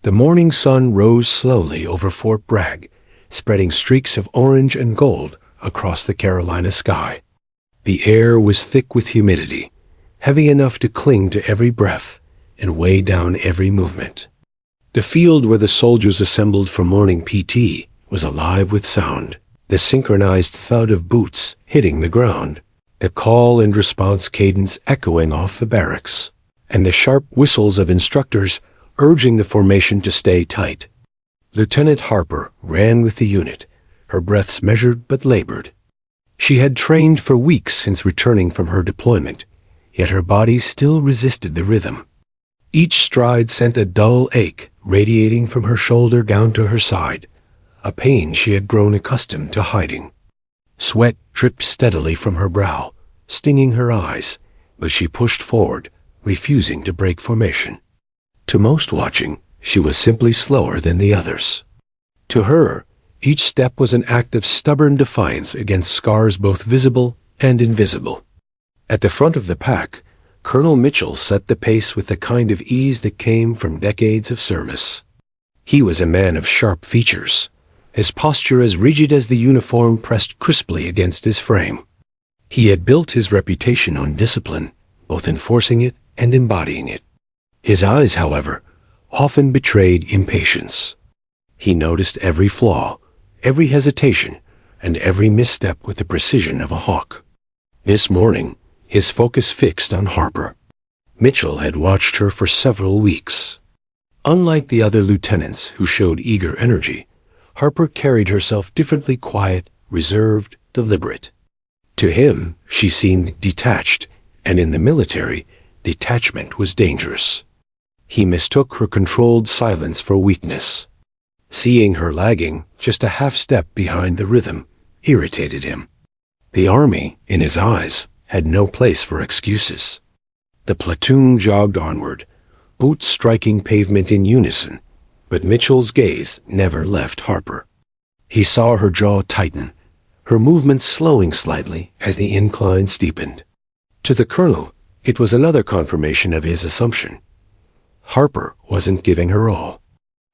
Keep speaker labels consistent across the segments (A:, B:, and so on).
A: The morning sun rose slowly over Fort Bragg, spreading streaks of orange and gold across the Carolina sky. The air was thick with humidity, heavy enough to cling to every breath and weigh down every movement. The field where the soldiers assembled for morning PT was alive with sound, the synchronized thud of boots hitting the ground, the call and response cadence echoing off the barracks, and the sharp whistles of instructors urging the formation to stay tight. Lieutenant Harper ran with the unit, her breaths measured but labored. She had trained for weeks since returning from her deployment, yet her body still resisted the rhythm. Each stride sent a dull ache radiating from her shoulder down to her side, a pain she had grown accustomed to hiding. Sweat dripped steadily from her brow, stinging her eyes, but she pushed forward, refusing to break formation. To most watching, she was simply slower than the others. To her, each step was an act of stubborn defiance against scars both visible and invisible. At the front of the pack, Colonel Mitchell set the pace with the kind of ease that came from decades of service. He was a man of sharp features, his posture as rigid as the uniform pressed crisply against his frame. He had built his reputation on discipline, both enforcing it and embodying it. His eyes, however, often betrayed impatience. He noticed every flaw, every hesitation, and every misstep with the precision of a hawk. This morning, his focus fixed on Harper. Mitchell had watched her for several weeks. Unlike the other lieutenants who showed eager energy, Harper carried herself differently, quiet, reserved, deliberate. To him, she seemed detached, and in the military, detachment was dangerous. He mistook her controlled silence for weakness. Seeing her lagging just a half step behind the rhythm irritated him. The army, in his eyes, had no place for excuses. The platoon jogged onward, boots striking pavement in unison, but Mitchell's gaze never left Harper. He saw her jaw tighten, her movements slowing slightly as the incline steepened. To the colonel, it was another confirmation of his assumption. Harper wasn't giving her all.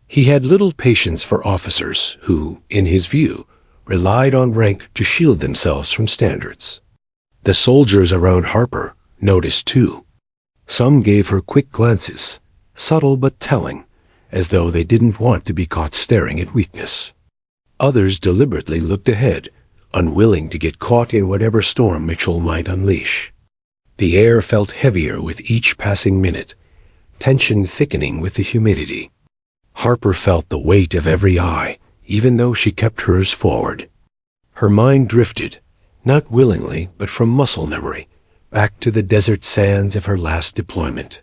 A: He had little patience for officers who, in his view, relied on rank to shield themselves from standards. The soldiers around Harper noticed too. Some gave her quick glances, subtle but telling, as though they didn't want to be caught staring at weakness. Others deliberately looked ahead, unwilling to get caught in whatever storm Mitchell might unleash. The air felt heavier with each passing minute, tension thickening with the humidity. Harper felt the weight of every eye, even though she kept hers forward. Her mind drifted, not willingly but from muscle memory, back to the desert sands of her last deployment.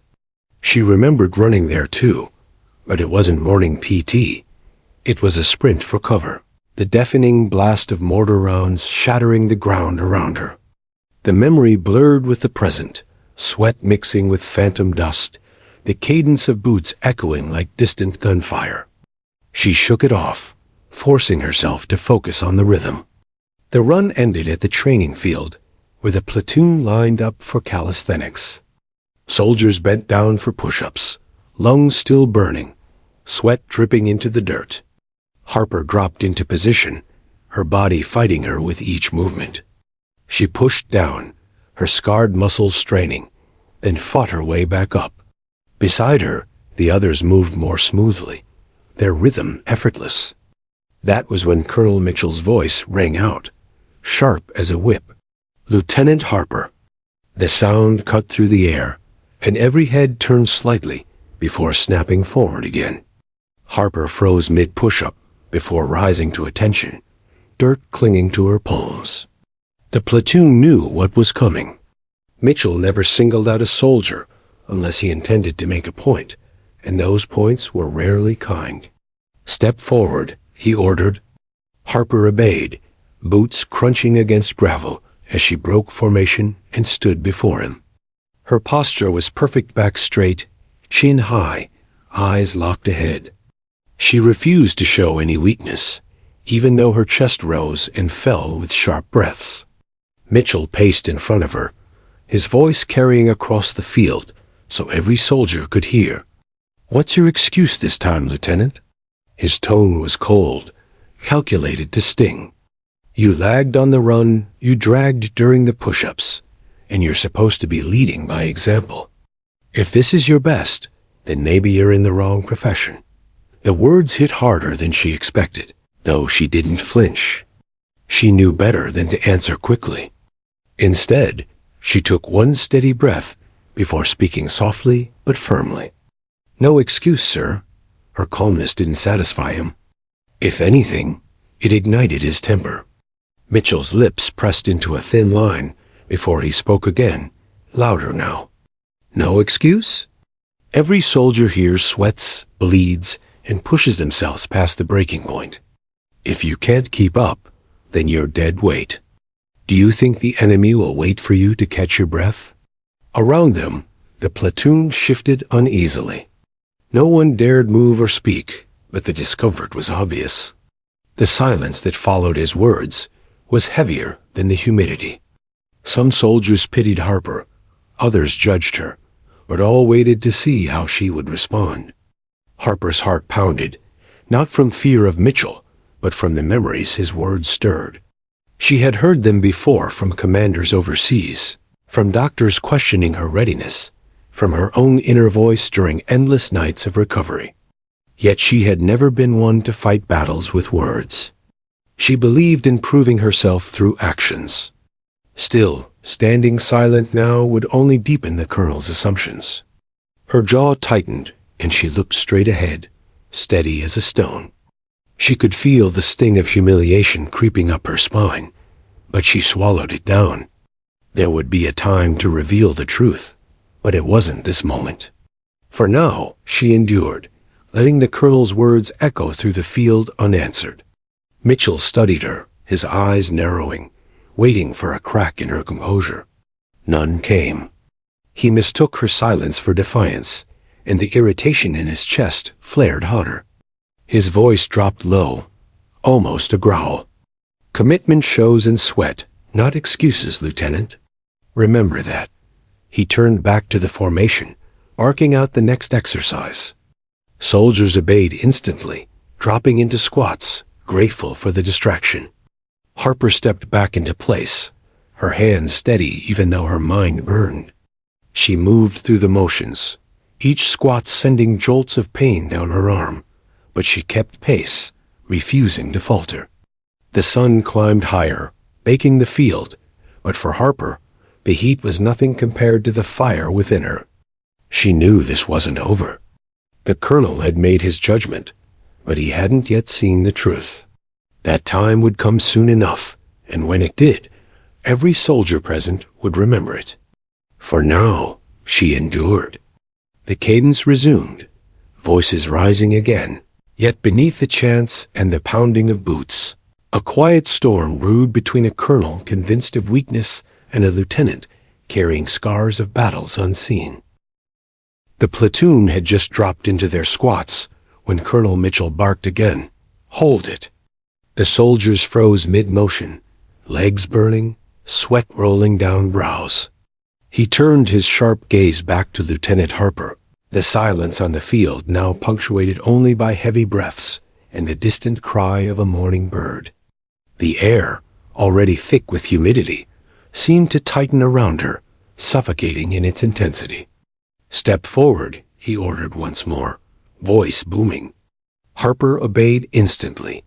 A: She remembered running there too, but it wasn't morning PT. It was a sprint for cover, the deafening blast of mortar rounds shattering the ground around her. The memory blurred with the present, sweat mixing with phantom dust, the cadence of boots echoing like distant gunfire. She shook it off, forcing herself to focus on the rhythm. The run ended at the training field, where the platoon lined up for calisthenics. Soldiers bent down for push-ups, lungs still burning, sweat dripping into the dirt. Harper dropped into position, her body fighting her with each movement. She pushed down, her scarred muscles straining, then fought her way back up. Beside her, the others moved more smoothly, their rhythm effortless. That was when Colonel Mitchell's voice rang out, sharp as a whip. "Lieutenant Harper." The sound cut through the air, and every head turned slightly before snapping forward again. Harper froze mid-push-up before rising to attention, dirt clinging to her palms. The platoon knew what was coming. Mitchell never singled out a soldier unless he intended to make a point, and those points were rarely kind. "Step forward," he ordered. Harper obeyed, boots crunching against gravel as she broke formation and stood before him. Her posture was perfect, back straight, chin high, eyes locked ahead. She refused to show any weakness, even though her chest rose and fell with sharp breaths. Mitchell paced in front of her, his voice carrying across the field so every soldier could hear. "What's your excuse this time, Lieutenant?" His tone was cold, calculated to sting. "You lagged on the run, you dragged during the push-ups, and you're supposed to be leading by example. If this is your best, then maybe you're in the wrong profession." The words hit harder than she expected, though she didn't flinch. She knew better than to answer quickly. Instead, she took one steady breath before speaking softly but firmly. "No excuse, sir." Her calmness didn't satisfy him. If anything, it ignited his temper. Mitchell's lips pressed into a thin line before he spoke again, louder now. "No excuse? Every soldier here sweats, bleeds, and pushes themselves past the breaking point. If you can't keep up, then you're dead weight. Do you think the enemy will wait for you to catch your breath?" Around them, the platoon shifted uneasily. No one dared move or speak, but the discomfort was obvious. The silence that followed his words was heavier than the humidity. Some soldiers pitied Harper, others judged her, but all waited to see how she would respond. Harper's heart pounded, not from fear of Mitchell, but from the memories his words stirred. She had heard them before from commanders overseas, from doctors questioning her readiness, from her own inner voice during endless nights of recovery. Yet she had never been one to fight battles with words. She believed in proving herself through actions. Still, standing silent now would only deepen the colonel's assumptions. Her jaw tightened, and she looked straight ahead, steady as a stone. She could feel the sting of humiliation creeping up her spine, but she swallowed it down. There would be a time to reveal the truth, but it wasn't this moment. For now, she endured, letting the colonel's words echo through the field unanswered. Mitchell studied her, his eyes narrowing, waiting for a crack in her composure. None came. He mistook her silence for defiance, and the irritation in his chest flared hotter. His voice dropped low, almost a growl. "Commitment shows in sweat, not excuses, Lieutenant. Remember that." He turned back to the formation, barking out the next exercise. Soldiers obeyed instantly, dropping into squats, grateful for the distraction. Harper stepped back into place, her hands steady even though her mind burned. She moved through the motions, each squat sending jolts of pain down her arm, but she kept pace, refusing to falter. The sun climbed higher, baking the field, but for Harper, the heat was nothing compared to the fire within her. She knew this wasn't over. The colonel had made his judgment, but he hadn't yet seen the truth. That time would come soon enough, and when it did, every soldier present would remember it. For now, she endured. The cadence resumed, voices rising again, yet beneath the chants and the pounding of boots, a quiet storm brewed between a colonel convinced of weakness and a lieutenant carrying scars of battles unseen. The platoon had just dropped into their squats when Colonel Mitchell barked again, "Hold it!" The soldiers froze mid-motion, legs burning, sweat rolling down brows. He turned his sharp gaze back to Lieutenant Harper, the silence on the field now punctuated only by heavy breaths and the distant cry of a mourning bird. The air, already thick with humidity, seemed to tighten around her, suffocating in its intensity. "Step forward," he ordered once more, voice booming. Harper obeyed instantly,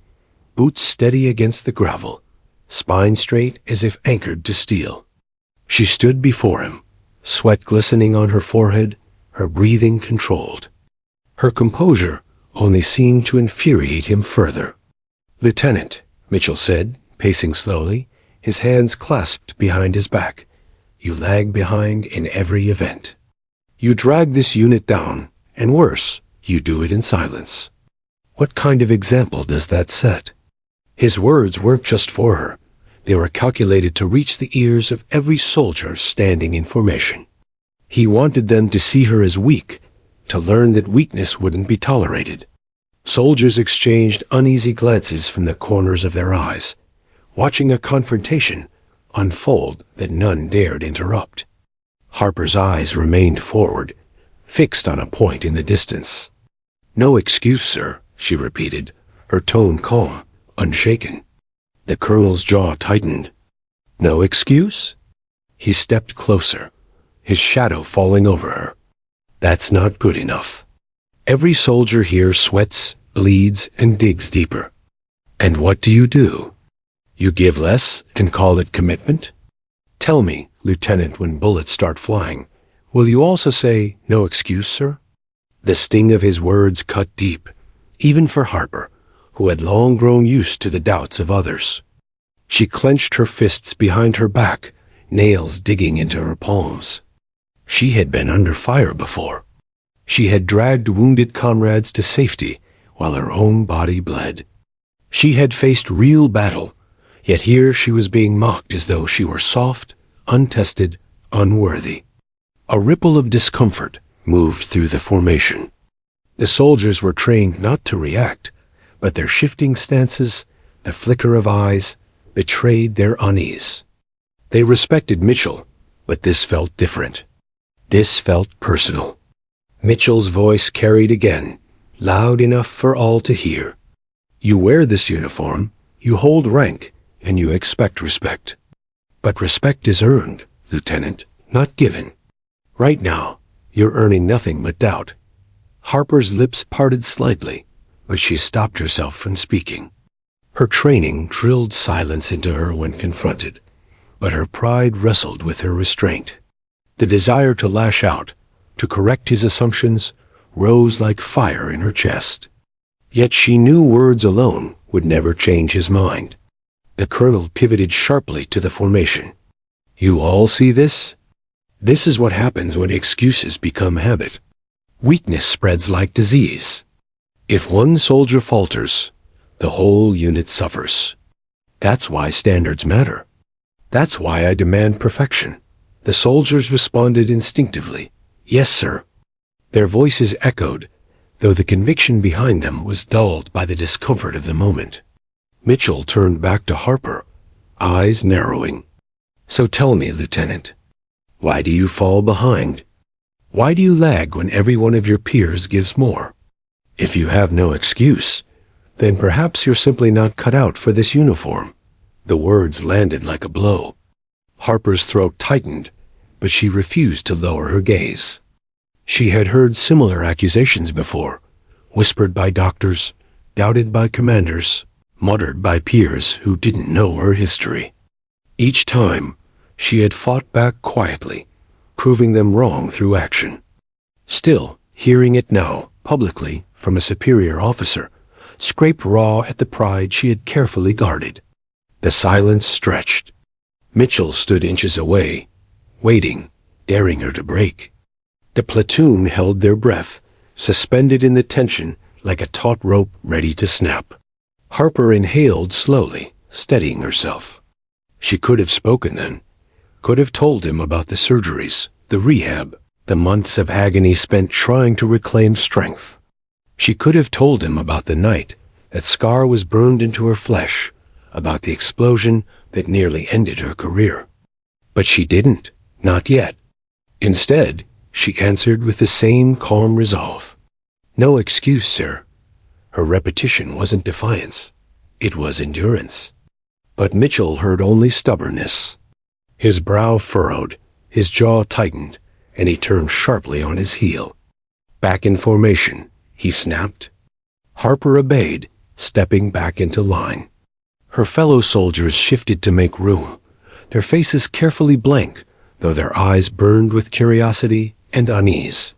A: boots steady against the gravel, spine straight as if anchored to steel. She stood before him, sweat glistening on her forehead, her breathing controlled. Her composure only seemed to infuriate him further. "Lieutenant," Mitchell said, pacing slowly, his hands clasped behind his back, "you lag behind in every event. You drag this unit down, and worse, you do it in silence. What kind of example does that set?" His words weren't just for her. They were calculated to reach the ears of every soldier standing in formation. He wanted them to see her as weak, to learn that weakness wouldn't be tolerated. Soldiers exchanged uneasy glances from the corners of their eyes, watching a confrontation unfold that none dared interrupt. Harper's eyes remained forward, fixed on a point in the distance. "No excuse, sir," she repeated, her tone calm, unshaken. The colonel's jaw tightened. "No excuse?" He stepped closer, his shadow falling over her. "That's not good enough. Every soldier here sweats, bleeds, and digs deeper. And what do? You give less and call it commitment? Tell me, Lieutenant, when bullets start flying, will you also say, 'No excuse, sir'?" The sting of his words cut deep, even for Harper, who had long grown used to the doubts of others. She clenched her fists behind her back, nails digging into her palms. She had been under fire before. She had dragged wounded comrades to safety while her own body bled. She had faced real battle, yet here she was being mocked as though she were soft, untested, unworthy. A ripple of discomfort moved through the formation. The soldiers were trained not to react, but their shifting stances, the flicker of eyes, betrayed their unease. They respected Mitchell, but this felt different. This felt personal. Mitchell's voice carried again, loud enough for all to hear. "You wear this uniform, you hold rank, and you expect respect. But respect is earned, Lieutenant, not given. Right now, you're earning nothing but doubt." Harper's lips parted slightly, but she stopped herself from speaking. Her training drilled silence into her when confronted, but her pride wrestled with her restraint. The desire to lash out, to correct his assumptions, rose like fire in her chest. Yet she knew words alone would never change his mind. The colonel pivoted sharply to the formation. "You all see this? This is what happens when excuses become habit. Weakness spreads like disease. If one soldier falters, the whole unit suffers. That's why standards matter. That's why I demand perfection." The soldiers responded instinctively. "Yes, sir." Their voices echoed, though the conviction behind them was dulled by the discomfort of the moment. Mitchell turned back to Harper, eyes narrowing. "So tell me, Lieutenant, why do you fall behind? Why do you lag when every one of your peers gives more? If you have no excuse, then perhaps you're simply not cut out for this uniform." The words landed like a blow. Harper's throat tightened, but she refused to lower her gaze. She had heard similar accusations before, whispered by doctors, doubted by commanders, muttered by peers who didn't know her history. Each time, she had fought back quietly, proving them wrong through action. Still, hearing it now, publicly, from a superior officer, scraped raw at the pride she had carefully guarded. The silence stretched. Mitchell stood inches away, waiting, daring her to break. The platoon held their breath, suspended in the tension like a taut rope ready to snap. Harper inhaled slowly, steadying herself. She could have spoken then, could have told him about the surgeries, the rehab, the months of agony spent trying to reclaim strength. She could have told him about the night that scar was burned into her flesh, about the explosion that nearly ended her career. But she didn't, not yet. Instead, she answered with the same calm resolve. "No excuse, sir." Her repetition wasn't defiance. It was endurance. But Mitchell heard only stubbornness. His brow furrowed, his jaw tightened, and he turned sharply on his heel. "Back in formation," he snapped. Harper obeyed, stepping back into line. Her fellow soldiers shifted to make room, their faces carefully blank, though their eyes burned with curiosity and unease.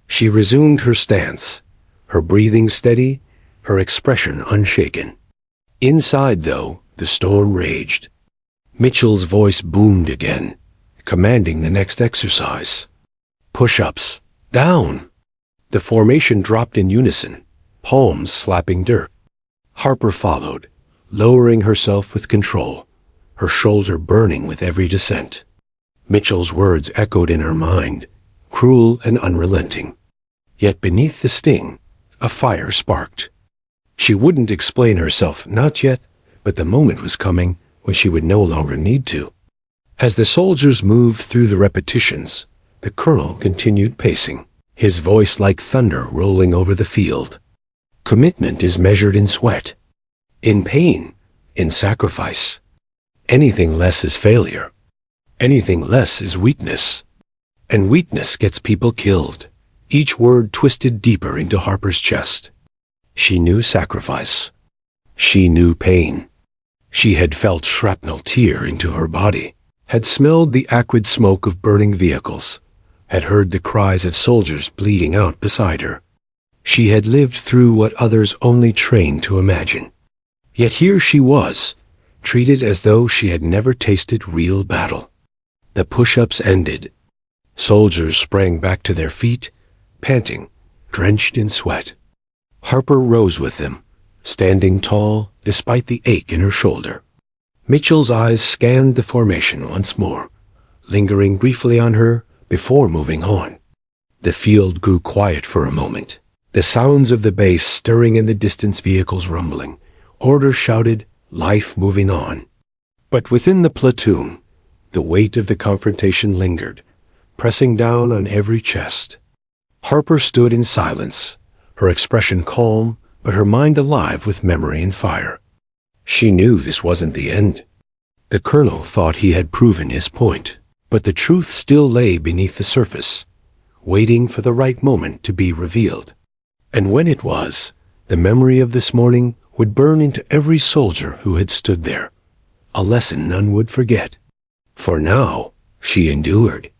A: She resumed her stance, her breathing steady, her expression unshaken. Inside, though, the storm raged. Mitchell's voice boomed again, commanding the next exercise. "Push-ups. Down!" The formation dropped in unison, palms slapping dirt. Harper followed, lowering herself with control, her shoulder burning with every descent. Mitchell's words echoed in her mind, cruel and unrelenting. Yet beneath the sting, a fire sparked. She wouldn't explain herself, not yet, but the moment was coming when she would no longer need to. As the soldiers moved through the repetitions, the colonel continued pacing, his voice like thunder rolling over the field. Commitment is measured in sweat, in pain, in sacrifice. Anything less is failure. Anything less is weakness. And weakness gets people killed. Each word twisted deeper into Harper's chest. She knew sacrifice. She knew pain. She had felt shrapnel tear into her body, had smelled the acrid smoke of burning vehicles, had heard the cries of soldiers bleeding out beside her. She had lived through what others only trained to imagine. Yet here she was, treated as though she had never tasted real battle. The push-ups ended. Soldiers sprang back to their feet, panting, drenched in sweat. Harper rose with them, standing tall despite the ache in her shoulder. Mitchell's eyes scanned the formation once more, lingering briefly on her before moving on. The field grew quiet for a moment, the sounds of the base stirring in the distance, vehicles rumbling, orders shouted, life moving on. But within the platoon, the weight of the confrontation lingered, pressing down on every chest. Harper stood in silence, her expression calm, but her mind alive with memory and fire. She knew this wasn't the end. The colonel thought he had proven his point, but the truth still lay beneath the surface, waiting for the right moment to be revealed. And when it was, the memory of this morning would burn into every soldier who had stood there, a lesson none would forget. For now, she endured.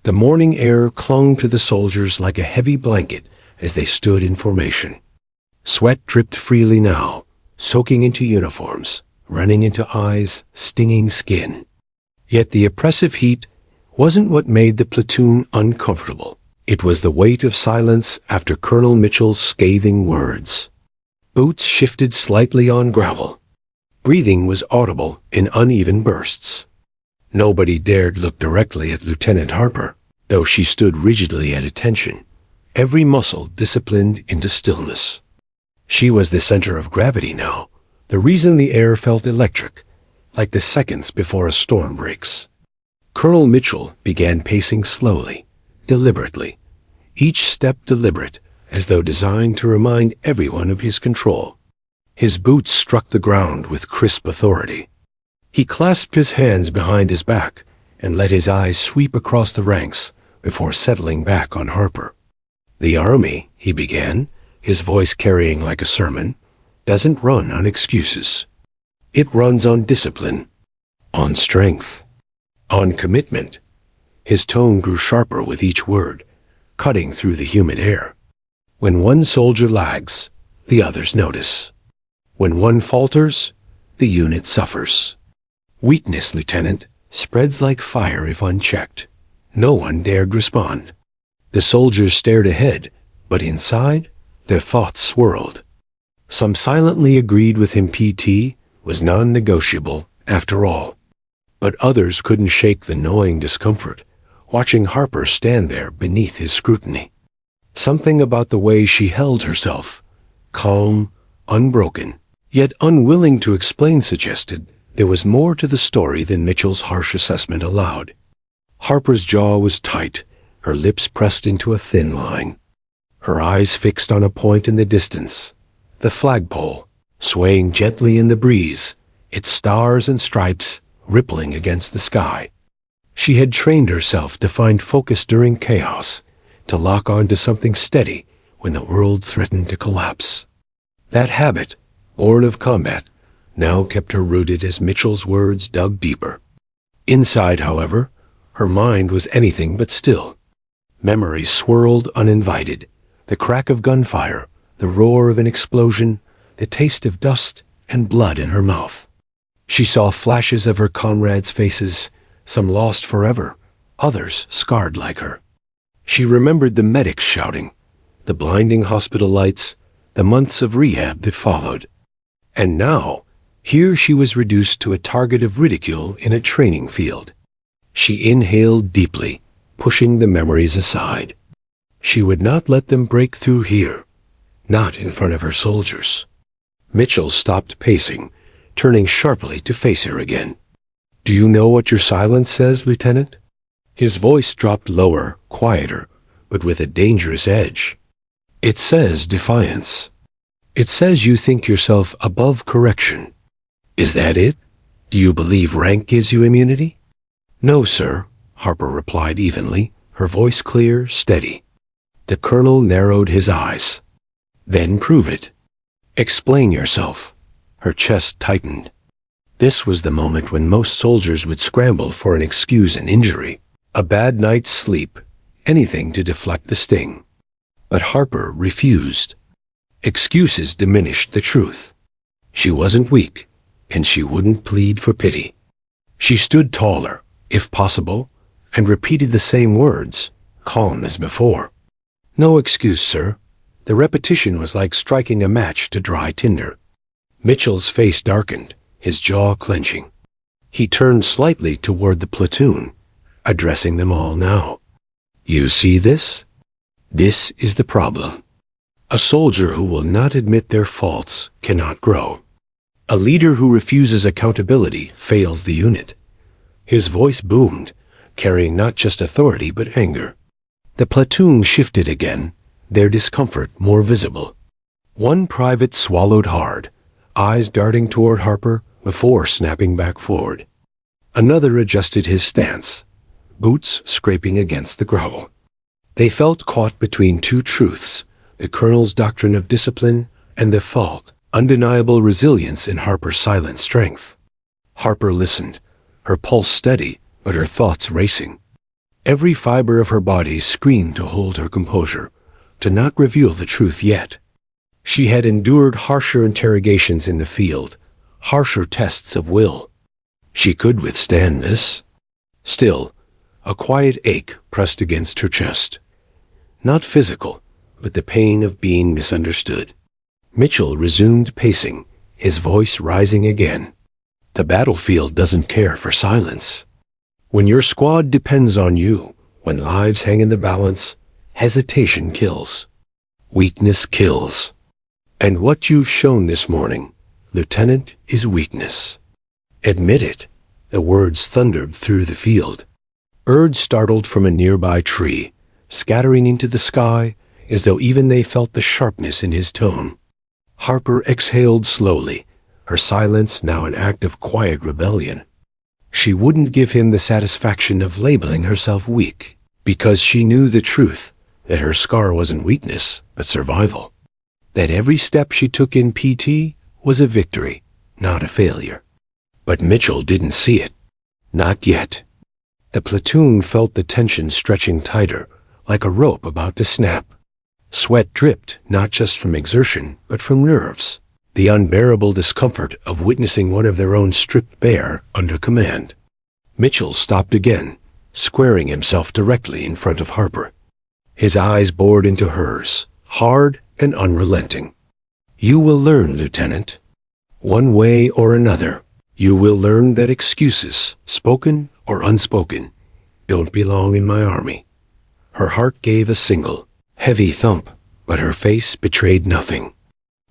A: The morning air clung to the soldiers like a heavy blanket as they stood in formation. Sweat dripped freely now, soaking into uniforms, running into eyes, stinging skin. Yet the oppressive heat wasn't what made the platoon uncomfortable. It was the weight of silence after Colonel Mitchell's scathing words. Boots shifted slightly on gravel. Breathing was audible in uneven bursts. Nobody dared look directly at Lieutenant Harper, though she stood rigidly at attention, every muscle disciplined into stillness. She was the center of gravity now, the reason the air felt electric, like the seconds before a storm breaks. Colonel Mitchell began pacing slowly, deliberately, each step deliberate, as though designed to remind everyone of his control. His boots struck the ground with crisp authority. He clasped his hands behind his back and let his eyes sweep across the ranks before settling back on Harper. The Army, he began, his voice carrying like a sermon, doesn't run on excuses. It runs on discipline, on strength, on commitment. His tone grew sharper with each word, cutting through the humid air. When one soldier lags, the others notice. When one falters, the unit suffers. Weakness, Lieutenant, spreads like fire if unchecked. No one dared respond. The soldiers stared ahead, but inside, their thoughts swirled. Some silently agreed with him PT was non-negotiable after all. But others couldn't shake the gnawing discomfort, watching Harper stand there beneath his scrutiny. Something about the way she held herself, calm, unbroken, yet unwilling to explain, suggested there was more to the story than Mitchell's harsh assessment allowed. Harper's jaw was tight, her lips pressed into a thin line. Her eyes fixed on a point in the distance, the flagpole, swaying gently in the breeze, its stars and stripes rippling against the sky. She had trained herself to find focus during chaos, to lock on to something steady when the world threatened to collapse. That habit, born of combat, now kept her rooted as Mitchell's words dug deeper. Inside, however, her mind was anything but still. Memories swirled uninvited, the crack of gunfire, the roar of an explosion, the taste of dust and blood in her mouth. She saw flashes of her comrades' faces, some lost forever, others scarred like her. She remembered the medics shouting, the blinding hospital lights, the months of rehab that followed. And now, here she was reduced to a target of ridicule in a training field. She inhaled deeply, pushing the memories aside. She would not let them break through here, not in front of her soldiers. Mitchell stopped pacing, turning sharply to face her again. "Do you know what your silence says, Lieutenant?" His voice dropped lower, quieter, but with a dangerous edge. It says defiance. It says you think yourself above correction. Is that it? Do you believe rank gives you immunity? No, sir, Harper replied evenly, her voice clear, steady. The colonel narrowed his eyes. Then prove it. Explain yourself. Her chest tightened. This was the moment when most soldiers would scramble for an excuse and injury, a bad night's sleep, anything to deflect the sting. But Harper refused. Excuses diminished the truth. She wasn't weak, and she wouldn't plead for pity. She stood taller, if possible, and repeated the same words, calm as before. No excuse, sir. The repetition was like striking a match to dry tinder. Mitchell's face darkened, his jaw clenching. He turned slightly toward the platoon, addressing them all now. You see this? This is the problem. A soldier who will not admit their faults cannot grow. A leader who refuses accountability fails the unit. His voice boomed, carrying not just authority but anger. The platoon shifted again, their discomfort more visible. One private swallowed hard, eyes darting toward Harper before snapping back forward. Another adjusted his stance, boots scraping against the gravel. They felt caught between two truths, the colonel's doctrine of discipline and the fault, undeniable resilience in Harper's silent strength. Harper listened, her pulse steady, but her thoughts racing. Every fiber of her body screamed to hold her composure, to not reveal the truth yet. She had endured harsher interrogations in the field, harsher tests of will. She could withstand this. Still, a quiet ache pressed against her chest. Not physical, but the pain of being misunderstood. Mitchell resumed pacing, his voice rising again. The battlefield doesn't care for silence. When your squad depends on you, when lives hang in the balance, hesitation kills. Weakness kills. And what you've shown this morning, Lieutenant, is weakness. Admit it. The words thundered through the field. Birds startled from a nearby tree, scattering into the sky as though even they felt the sharpness in his tone. Harper exhaled slowly, her silence now an act of quiet rebellion. She wouldn't give him the satisfaction of labeling herself weak, because she knew the truth, that her scar wasn't weakness, but survival. That every step she took in PT was a victory, not a failure. But Mitchell didn't see it. Not yet. The platoon felt the tension stretching tighter, like a rope about to snap. Sweat dripped, not just from exertion, but from nerves, the unbearable discomfort of witnessing one of their own stripped bare under command. Mitchell stopped again, squaring himself directly in front of Harper. His eyes bored into hers, hard and unrelenting. You will learn, Lieutenant. One way or another, you will learn that excuses, spoken or unspoken, don't belong in my army. Her heart gave a single, heavy thump, but her face betrayed nothing.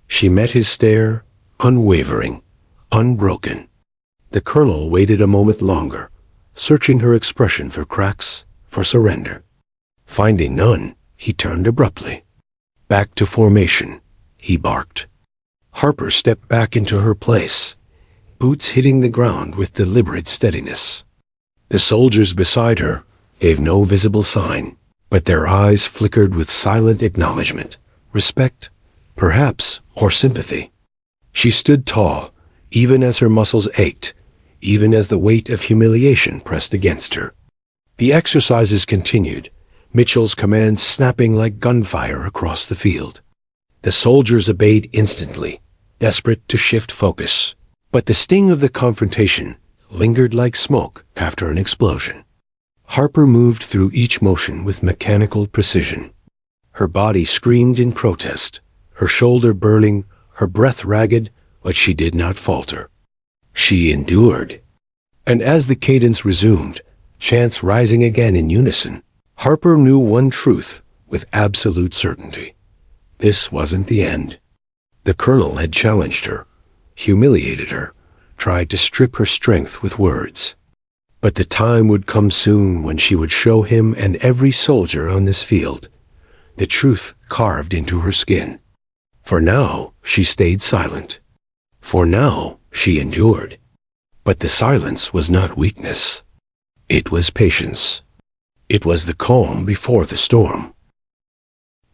A: She met his stare, unwavering, unbroken. The colonel waited a moment longer, searching her expression for cracks, for surrender. Finding none, he turned abruptly. Back to formation, he barked. Harper stepped back into her place, boots hitting the ground with deliberate steadiness. The soldiers beside her gave no visible sign, but their eyes flickered with silent acknowledgement, respect, perhaps, or sympathy. She stood tall, even as her muscles ached, even as the weight of humiliation pressed against her. The exercises continued, Mitchell's commands snapping like gunfire across the field. The soldiers obeyed instantly, desperate to shift focus. But the sting of the confrontation lingered like smoke after an explosion. Harper moved through each motion with mechanical precision. Her body screamed in protest, her shoulder burning, her breath ragged, but she did not falter. She endured. And as the cadence resumed, chants rising again in unison, Harper knew one truth with absolute certainty. This wasn't the end. The colonel had challenged her, humiliated her, tried to strip her strength with words. But the time would come soon when she would show him and every soldier on this field the truth carved into her skin. For now, she stayed silent. For now, she endured. But the silence was not weakness. It was patience. It was the calm before the storm.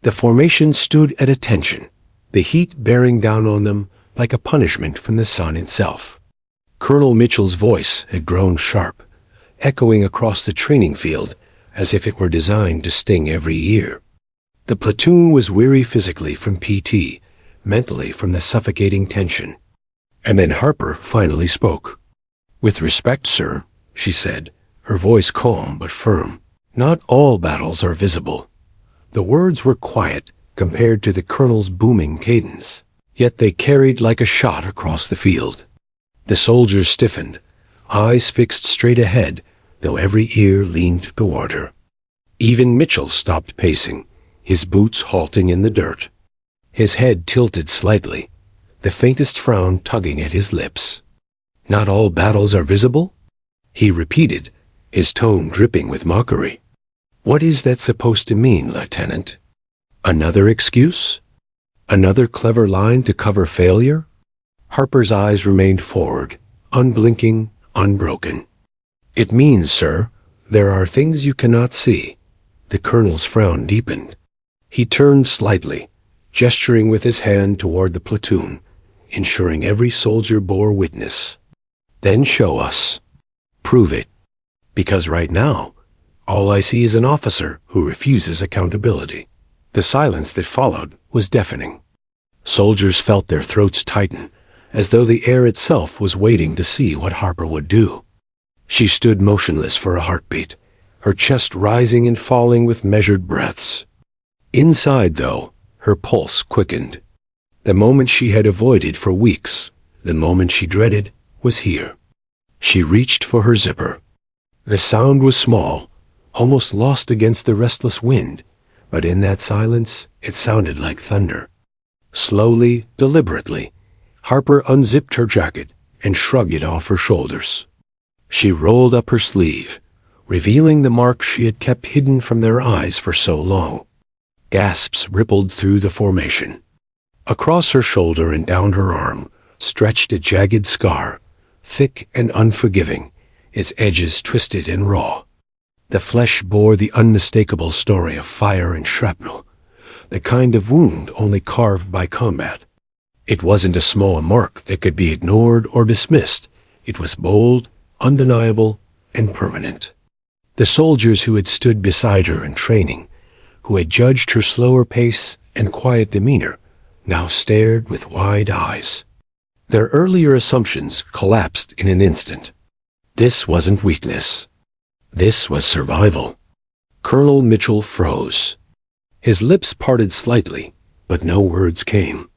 A: The formation stood at attention, the heat bearing down on them like a punishment from the sun itself. Colonel Mitchell's voice had grown sharp, echoing across the training field as if it were designed to sting every ear. The platoon was weary physically from PT, mentally from the suffocating tension. And then Harper finally spoke. "With respect, sir," she said, her voice calm but firm. "Not all battles are visible." The words were quiet compared to the colonel's booming cadence, yet they carried like a shot across the field. The soldiers stiffened, eyes fixed straight ahead, though every ear leaned toward her. Even Mitchell stopped pacing, his boots halting in the dirt. His head tilted slightly, the faintest frown tugging at his lips. "Not all battles are visible?" he repeated, his tone dripping with mockery. "What is that supposed to mean, Lieutenant? Another excuse? Another clever line to cover failure?" Harper's eyes remained forward, unblinking, unbroken. "It means, sir, there are things you cannot see." The colonel's frown deepened. He turned slightly, gesturing with his hand toward the platoon, ensuring every soldier bore witness. "Then show us. Prove it. Because right now, all I see is an officer who refuses accountability." The silence that followed was deafening. Soldiers felt their throats tighten, as though the air itself was waiting to see what Harper would do. She stood motionless for a heartbeat, her chest rising and falling with measured breaths. Inside, though, her pulse quickened. The moment she had avoided for weeks, the moment she dreaded, was here. She reached for her zipper. The sound was small, almost lost against the restless wind, but in that silence it sounded like thunder. Slowly, deliberately, Harper unzipped her jacket and shrugged it off her shoulders. She rolled up her sleeve, revealing the mark she had kept hidden from their eyes for so long. Gasps rippled through the formation. Across her shoulder and down her arm stretched a jagged scar, thick and unforgiving, its edges twisted and raw. The flesh bore the unmistakable story of fire and shrapnel, the kind of wound only carved by combat. It wasn't a small mark that could be ignored or dismissed. It was bold, undeniable, and permanent. The soldiers who had stood beside her in training, who had judged her slower pace and quiet demeanor, now stared with wide eyes. Their earlier assumptions collapsed in an instant. This wasn't weakness. This was survival. Colonel Mitchell froze. His lips parted slightly, but no words came.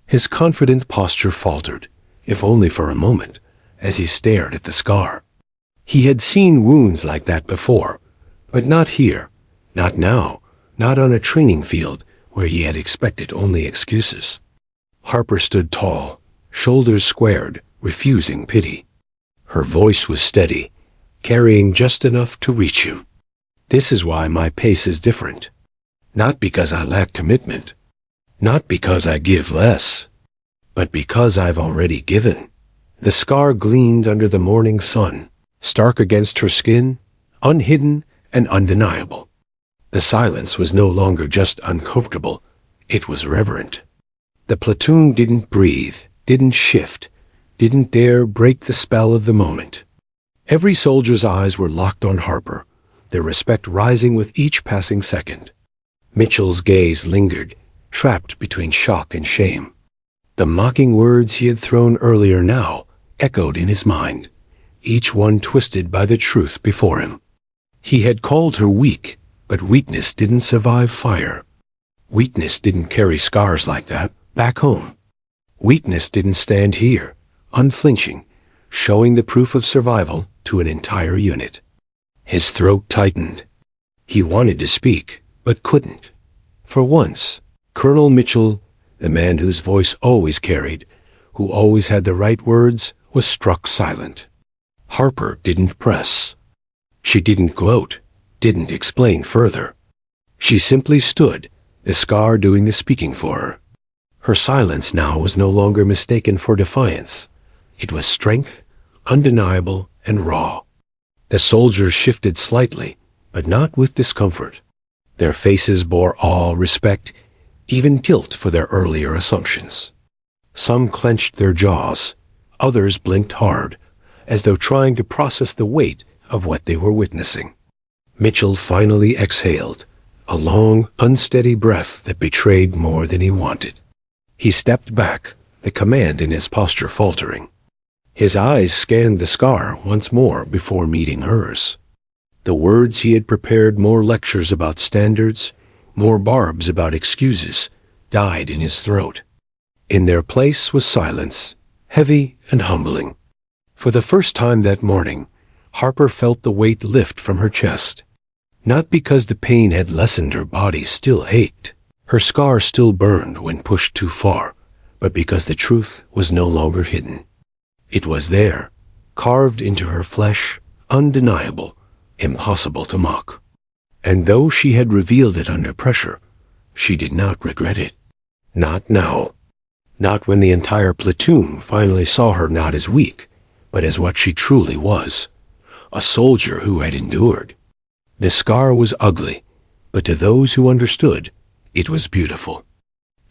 A: His confident posture faltered, if only for a moment, as he stared at the scar. He had seen wounds like that before, but not here, not now, not on a training field where he had expected only excuses. Harper stood tall, shoulders squared, refusing pity. Her voice was steady, carrying just enough to reach him. "This is why my pace is different. Not because I lack commitment, not because I give less, but because I've already given." The scar gleamed under the morning sun, stark against her skin, unhidden and undeniable. The silence was no longer just uncomfortable, it was reverent. The platoon didn't breathe, didn't shift, didn't dare break the spell of the moment. Every soldier's eyes were locked on Harper, their respect rising with each passing second. Mitchell's gaze lingered, trapped between shock and shame. The mocking words he had thrown earlier now echoed in his mind, each one twisted by the truth before him. He had called her weak, but weakness didn't survive fire. Weakness didn't carry scars like that back home. Weakness didn't stand here, unflinching, showing the proof of survival to an entire unit. His throat tightened. He wanted to speak, but couldn't. For once, Colonel Mitchell, the man whose voice always carried, who always had the right words, was struck silent. Harper didn't press. She didn't gloat, didn't explain further. She simply stood, the scar doing the speaking for her. Her silence now was no longer mistaken for defiance. It was strength, undeniable and raw. The soldiers shifted slightly, but not with discomfort. Their faces bore awe, respect, even guilt for their earlier assumptions. Some clenched their jaws, others blinked hard, as though trying to process the weight of what they were witnessing. Mitchell finally exhaled, a long, unsteady breath that betrayed more than he wanted. He stepped back, the command in his posture faltering. His eyes scanned the scar once more before meeting hers. The words he had prepared, more lectures about standards, more barbs about excuses, died in his throat. In their place was silence, heavy and humbling. For the first time that morning, Harper felt the weight lift from her chest. Not because the pain had lessened, her body still ached. Her scar still burned when pushed too far, but because the truth was no longer hidden. It was there, carved into her flesh, undeniable, impossible to mock. And though she had revealed it under pressure, she did not regret it. Not now. Not when the entire platoon finally saw her not as weak, but as what she truly was, a soldier who had endured. The scar was ugly, but to those who understood, it was beautiful.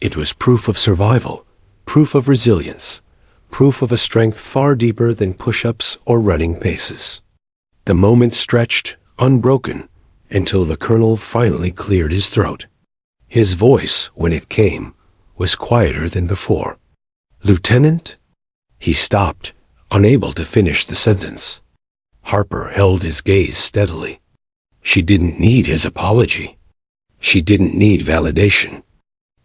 A: It was proof of survival, proof of resilience, proof of a strength far deeper than push-ups or running paces. The moment stretched, unbroken, until the colonel finally cleared his throat. His voice, when it came, was quieter than before. "Lieutenant?" He stopped, unable to finish the sentence. Harper held his gaze steadily. She didn't need his apology. She didn't need validation.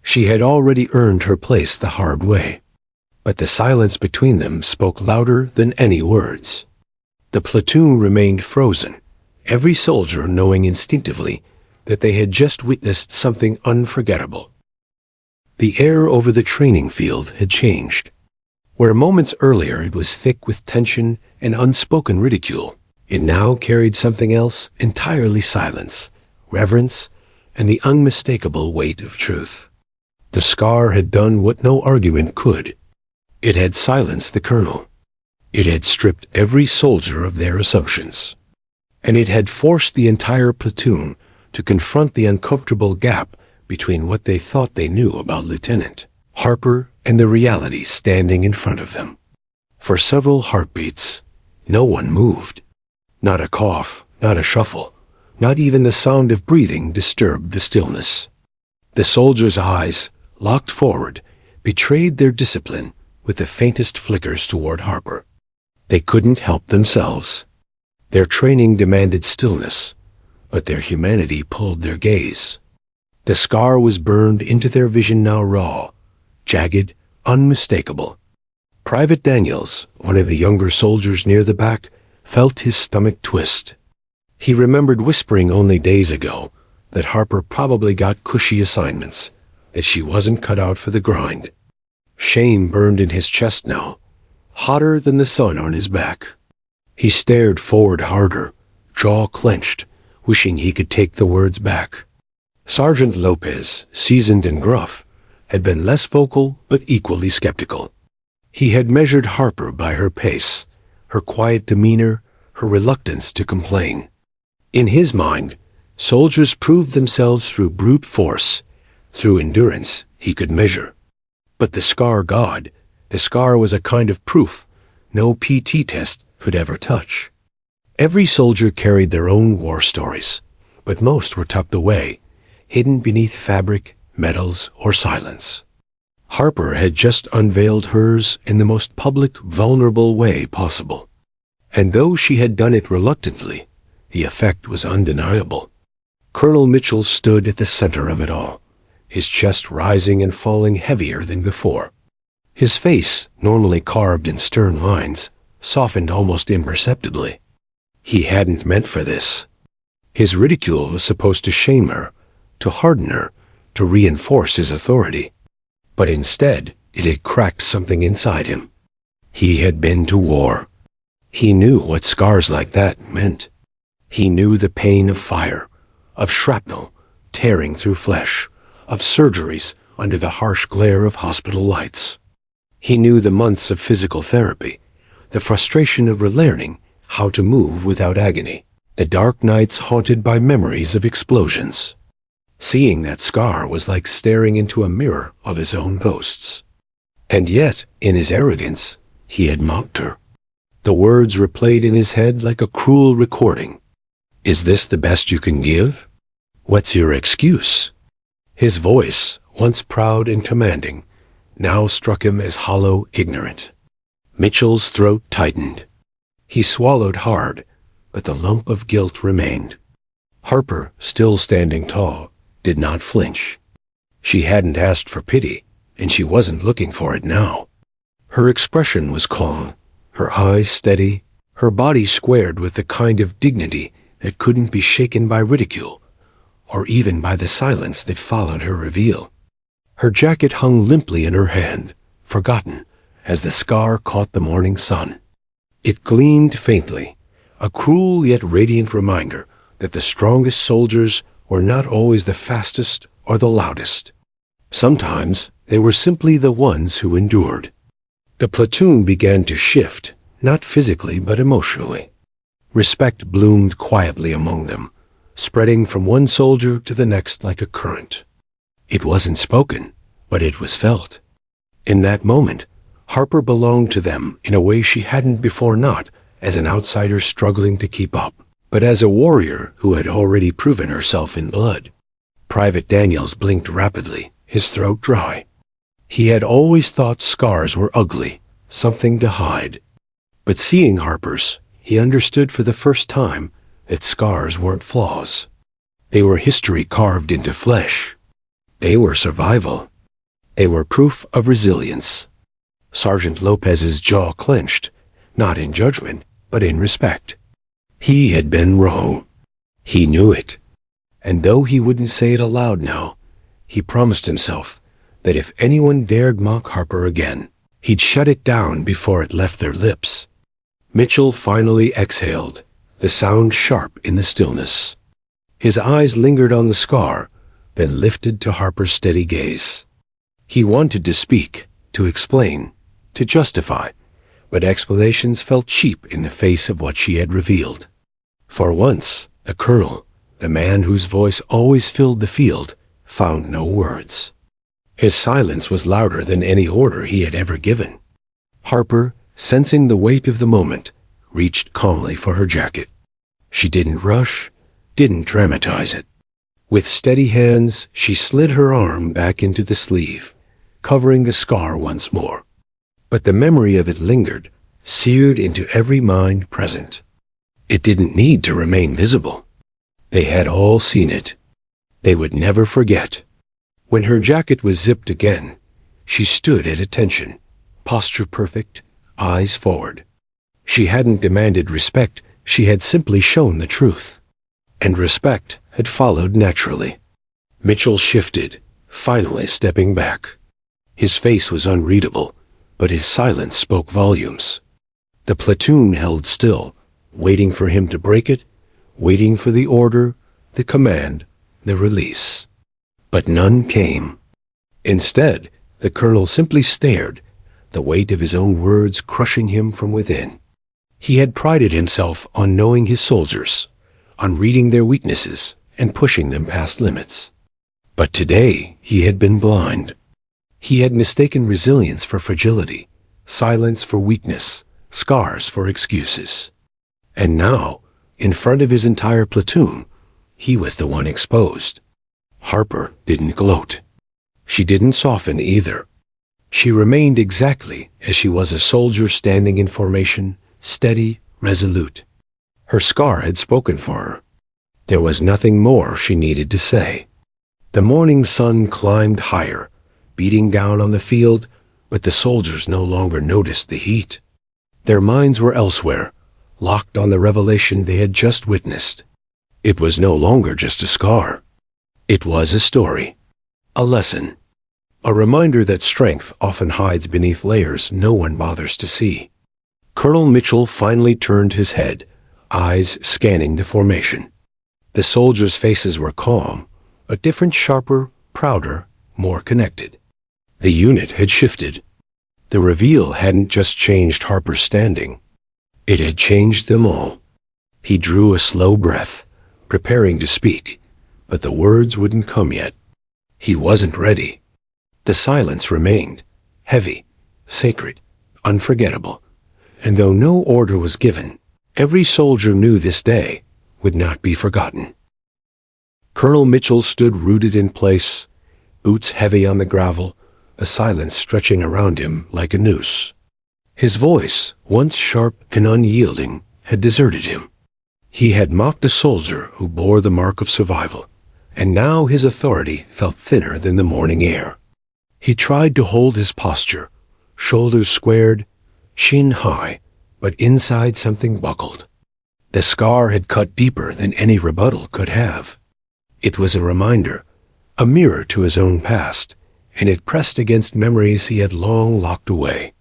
A: She had already earned her place the hard way. But the silence between them spoke louder than any words. The platoon remained frozen, every soldier knowing instinctively that they had just witnessed something unforgettable. The air over the training field had changed. Where moments earlier it was thick with tension and unspoken ridicule, it now carried something else entirely: silence, reverence, and the unmistakable weight of truth. The scar had done what no argument could. It had silenced the colonel. It had stripped every soldier of their assumptions. And it had forced the entire platoon to confront the uncomfortable gap between what they thought they knew about Lieutenant Harper and the reality standing in front of them. For several heartbeats, no one moved. Not a cough, not a shuffle, not even the sound of breathing disturbed the stillness. The soldiers' eyes, locked forward, betrayed their discipline with the faintest flickers toward Harper. They couldn't help themselves. Their training demanded stillness, but their humanity pulled their gaze. The scar was burned into their vision, now raw, jagged, unmistakable. Private Daniels, one of the younger soldiers near the back, felt his stomach twist. He remembered whispering only days ago that Harper probably got cushy assignments, that she wasn't cut out for the grind. Shame burned in his chest now, hotter than the sun on his back. He stared forward harder, jaw clenched, wishing he could take the words back. Sergeant Lopez, seasoned and gruff, had been less vocal but equally skeptical. He had measured Harper by her pace, her quiet demeanor, her reluctance to complain. In his mind, soldiers proved themselves through brute force, through endurance he could measure. But the scar was a kind of proof no PT test could ever touch. Every soldier carried their own war stories, but most were tucked away, hidden beneath fabric, medals, or silence. Harper had just unveiled hers in the most public, vulnerable way possible. And though she had done it reluctantly, the effect was undeniable. Colonel Mitchell stood at the center of it all, his chest rising and falling heavier than before. His face, normally carved in stern lines, softened almost imperceptibly. He hadn't meant for this. His ridicule was supposed to shame her, to harden her, to reinforce his authority. But instead, it had cracked something inside him. He had been to war. He knew what scars like that meant. He knew the pain of fire, of shrapnel tearing through flesh, of surgeries under the harsh glare of hospital lights. He knew the months of physical therapy, the frustration of relearning how to move without agony, the dark nights haunted by memories of explosions. Seeing that scar was like staring into a mirror of his own ghosts. And yet, in his arrogance, he had mocked her. The words replayed in his head like a cruel recording. "Is this the best you can give? What's your excuse?" His voice, once proud and commanding, now struck him as hollow, ignorant. Mitchell's throat tightened. He swallowed hard, but the lump of guilt remained. Harper, still standing tall, did not flinch. She hadn't asked for pity, and she wasn't looking for it now. Her expression was calm, her eyes steady, her body squared with the kind of dignity that couldn't be shaken by ridicule, or even by the silence that followed her reveal. Her jacket hung limply in her hand, forgotten, as the scar caught the morning sun. It gleamed faintly, a cruel yet radiant reminder that the strongest soldiers were not always the fastest or the loudest. Sometimes they were simply the ones who endured. The platoon began to shift, not physically but emotionally. Respect bloomed quietly among them, spreading from one soldier to the next like a current. It wasn't spoken, but it was felt. In that moment, Harper belonged to them in a way she hadn't before, not as an outsider struggling to keep up, but as a warrior who had already proven herself in blood. Private Daniels blinked rapidly, his throat dry. He had always thought scars were ugly, something to hide. But seeing Harper's, he understood for the first time that scars weren't flaws. They were history carved into flesh. They were survival. They were proof of resilience. Sergeant Lopez's jaw clenched, not in judgment, but in respect. He had been wrong. He knew it. And though he wouldn't say it aloud now, he promised himself that if anyone dared mock Harper again, he'd shut it down before it left their lips. Mitchell finally exhaled, the sound sharp in the stillness. His eyes lingered on the scar, then lifted to Harper's steady gaze. He wanted to speak, to explain, to justify, but explanations felt cheap in the face of what she had revealed. For once, the colonel, the man whose voice always filled the field, found no words. His silence was louder than any order he had ever given. Harper, sensing the weight of the moment, reached calmly for her jacket. She didn't rush, didn't dramatize it. With steady hands, she slid her arm back into the sleeve, covering the scar once more. But the memory of it lingered, seared into every mind present. It didn't need to remain visible. They had all seen it. They would never forget. When her jacket was zipped again, she stood at attention, posture perfect, eyes forward. She hadn't demanded respect, she had simply shown the truth. And respect had followed naturally. Mitchell shifted, finally stepping back. His face was unreadable, but his silence spoke volumes. The platoon held still, waiting for him to break it, waiting for the order, the command, the release. But none came. Instead, the colonel simply stared, the weight of his own words crushing him from within. He had prided himself on knowing his soldiers, on reading their weaknesses and pushing them past limits. But today he had been blind. He had mistaken resilience for fragility, silence for weakness, scars for excuses. And now, in front of his entire platoon, he was the one exposed. Harper didn't gloat. She didn't soften either. She remained exactly as she was, a soldier standing in formation, steady, resolute. Her scar had spoken for her. There was nothing more she needed to say. The morning sun climbed higher, beating down on the field, but the soldiers no longer noticed the heat. Their minds were elsewhere, locked on the revelation they had just witnessed. It was no longer just a scar. It was a story, a lesson, a reminder that strength often hides beneath layers no one bothers to see. Colonel Mitchell finally turned his head, eyes scanning the formation. The soldiers' faces were calm, a different, sharper, prouder, more connected. The unit had shifted. The reveal hadn't just changed Harper's standing. It had changed them all. He drew a slow breath, preparing to speak, but the words wouldn't come yet. He wasn't ready. The silence remained, heavy, sacred, unforgettable, and though no order was given, every soldier knew this day would not be forgotten. Colonel Mitchell stood rooted in place, boots heavy on the gravel, a silence stretching around him like a noose. His voice, once sharp and unyielding, had deserted him. He had mocked a soldier who bore the mark of survival, and now his authority felt thinner than the morning air. He tried to hold his posture, shoulders squared, chin high, but inside something buckled. The scar had cut deeper than any rebuttal could have. It was a reminder, a mirror to his own past, and it pressed against memories he had long locked away.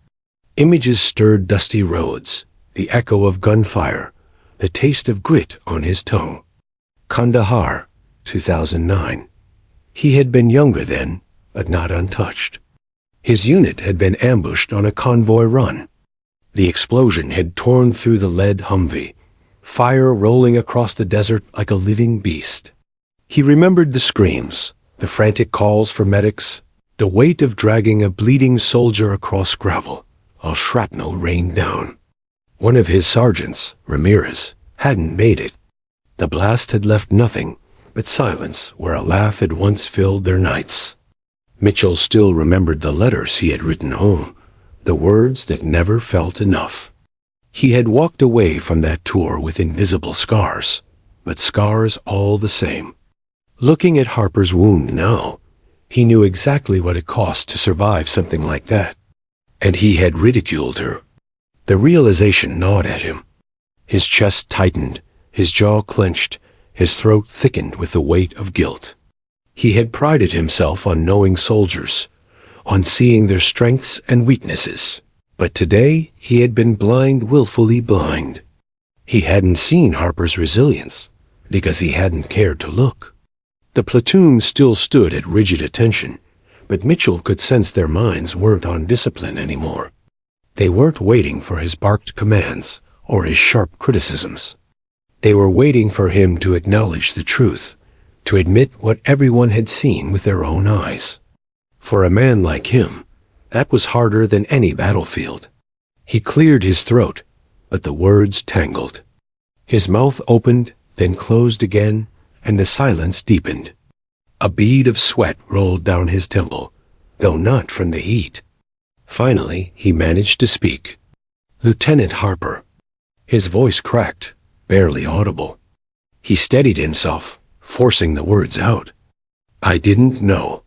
A: Images stirred dusty roads, the echo of gunfire, the taste of grit on his tongue. Kandahar, 2009. He had been younger then, but not untouched. His unit had been ambushed on a convoy run. The explosion had torn through the lead Humvee, fire rolling across the desert like a living beast. He remembered the screams, the frantic calls for medics, the weight of dragging a bleeding soldier across gravel, while shrapnel rained down. One of his sergeants, Ramirez, hadn't made it. The blast had left nothing but silence where a laugh had once filled their nights. Mitchell still remembered the letters he had written home, the words that never felt enough. He had walked away from that tour with invisible scars, but scars all the same. Looking at Harper's wound now, he knew exactly what it cost to survive something like that. And he had ridiculed her. The realization gnawed at him. His chest tightened, his jaw clenched, his throat thickened with the weight of guilt. He had prided himself on knowing soldiers, on seeing their strengths and weaknesses. But today he had been blind, willfully blind. He hadn't seen Harper's resilience, because he hadn't cared to look. The platoon still stood at rigid attention, but Mitchell could sense their minds weren't on discipline anymore. They weren't waiting for his barked commands or his sharp criticisms. They were waiting for him to acknowledge the truth, to admit what everyone had seen with their own eyes. For a man like him, that was harder than any battlefield. He cleared his throat, but the words tangled. His mouth opened, then closed again, and the silence deepened. A bead of sweat rolled down his temple, though not from the heat. Finally, he managed to speak. "Lieutenant Harper." His voice cracked, barely audible. He steadied himself, forcing the words out. "I didn't know."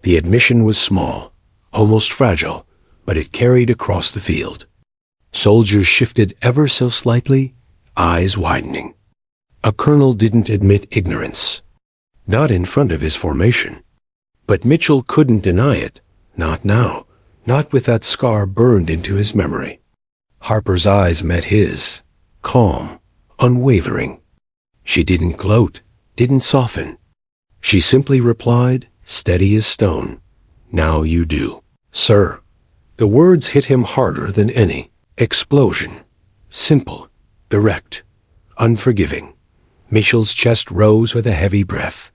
A: The admission was small, almost fragile, but it carried across the field. Soldiers shifted ever so slightly, eyes widening. A colonel didn't admit ignorance. Not in front of his formation. But Mitchell couldn't deny it, not now, not with that scar burned into his memory. Harper's eyes met his, calm, unwavering. She didn't gloat, didn't soften. She simply replied, steady as stone, "Now you do." "Sir." The words hit him harder than any. Explosion. Simple, direct, unforgiving. Mitchell's chest rose with a heavy breath.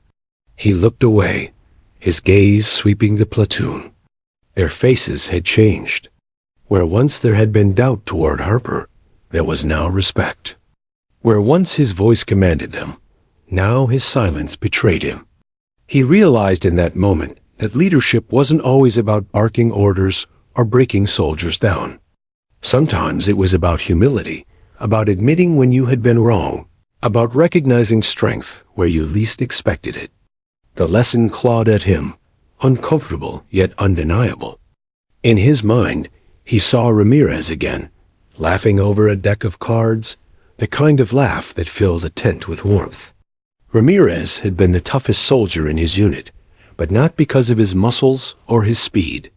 A: He looked away, his gaze sweeping the platoon. Their faces had changed. Where once there had been doubt toward Harper, there was now respect. Where once his voice commanded them, now his silence betrayed him. He realized in that moment that leadership wasn't always about barking orders or breaking soldiers down. Sometimes it was about humility, about admitting when you had been wrong, about recognizing strength where you least expected it. The lesson clawed at him, uncomfortable yet undeniable. In his mind, he saw Ramirez again, laughing over a deck of cards, the kind of laugh that filled a tent with warmth. Ramirez had been the toughest soldier in his unit, but not because of his muscles or his speed.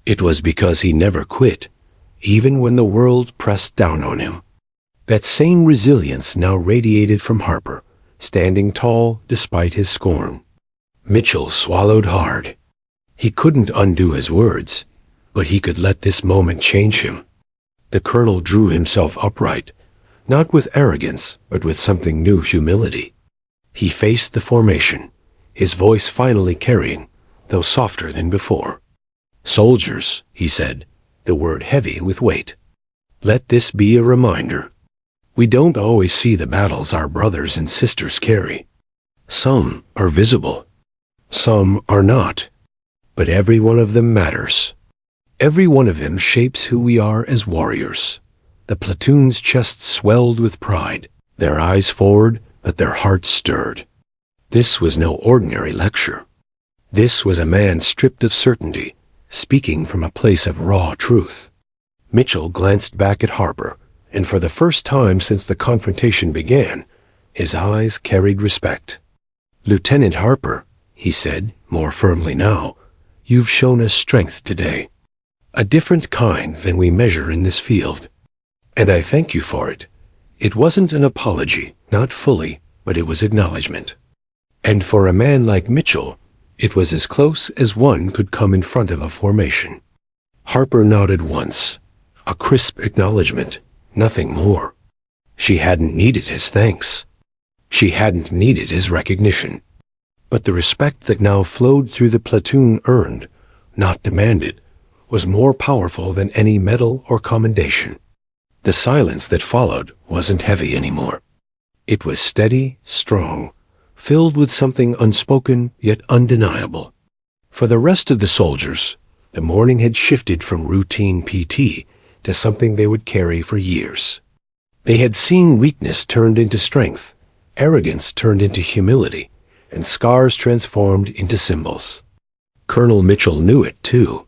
A: It was because he never quit, even when the world pressed down on him. That same resilience now radiated from Harper, standing tall despite his scorn. Mitchell swallowed hard. He couldn't undo his words, but he could let this moment change him. The colonel drew himself upright, not with arrogance, but with something new, humility. He faced the formation, his voice finally carrying, though softer than before. "Soldiers," he said, the word heavy with weight. "Let this be a reminder. We don't always see the battles our brothers and sisters carry. Some are visible. Some are not. But every one of them matters. Every one of them shapes who we are as warriors." The platoon's chests swelled with pride, their eyes forward, but their hearts stirred. This was no ordinary lecture. This was a man stripped of certainty, speaking from a place of raw truth. Mitchell glanced back at Harper, and for the first time since the confrontation began, his eyes carried respect. "Lieutenant Harper," he said, more firmly now, "you've shown us strength today. A different kind than we measure in this field. And I thank you for it." It wasn't an apology, not fully, but it was acknowledgement. And for a man like Mitchell, it was as close as one could come in front of a formation. Harper nodded once, a crisp acknowledgement, nothing more. She hadn't needed his thanks. She hadn't needed his recognition. But the respect that now flowed through the platoon earned, not demanded, was more powerful than any medal or commendation. The silence that followed wasn't heavy anymore. It was steady, strong, filled with something unspoken yet undeniable. For the rest of the soldiers, the morning had shifted from routine PT to something they would carry for years. They had seen weakness turned into strength, arrogance turned into humility, and scars transformed into symbols. Colonel Mitchell knew it, too.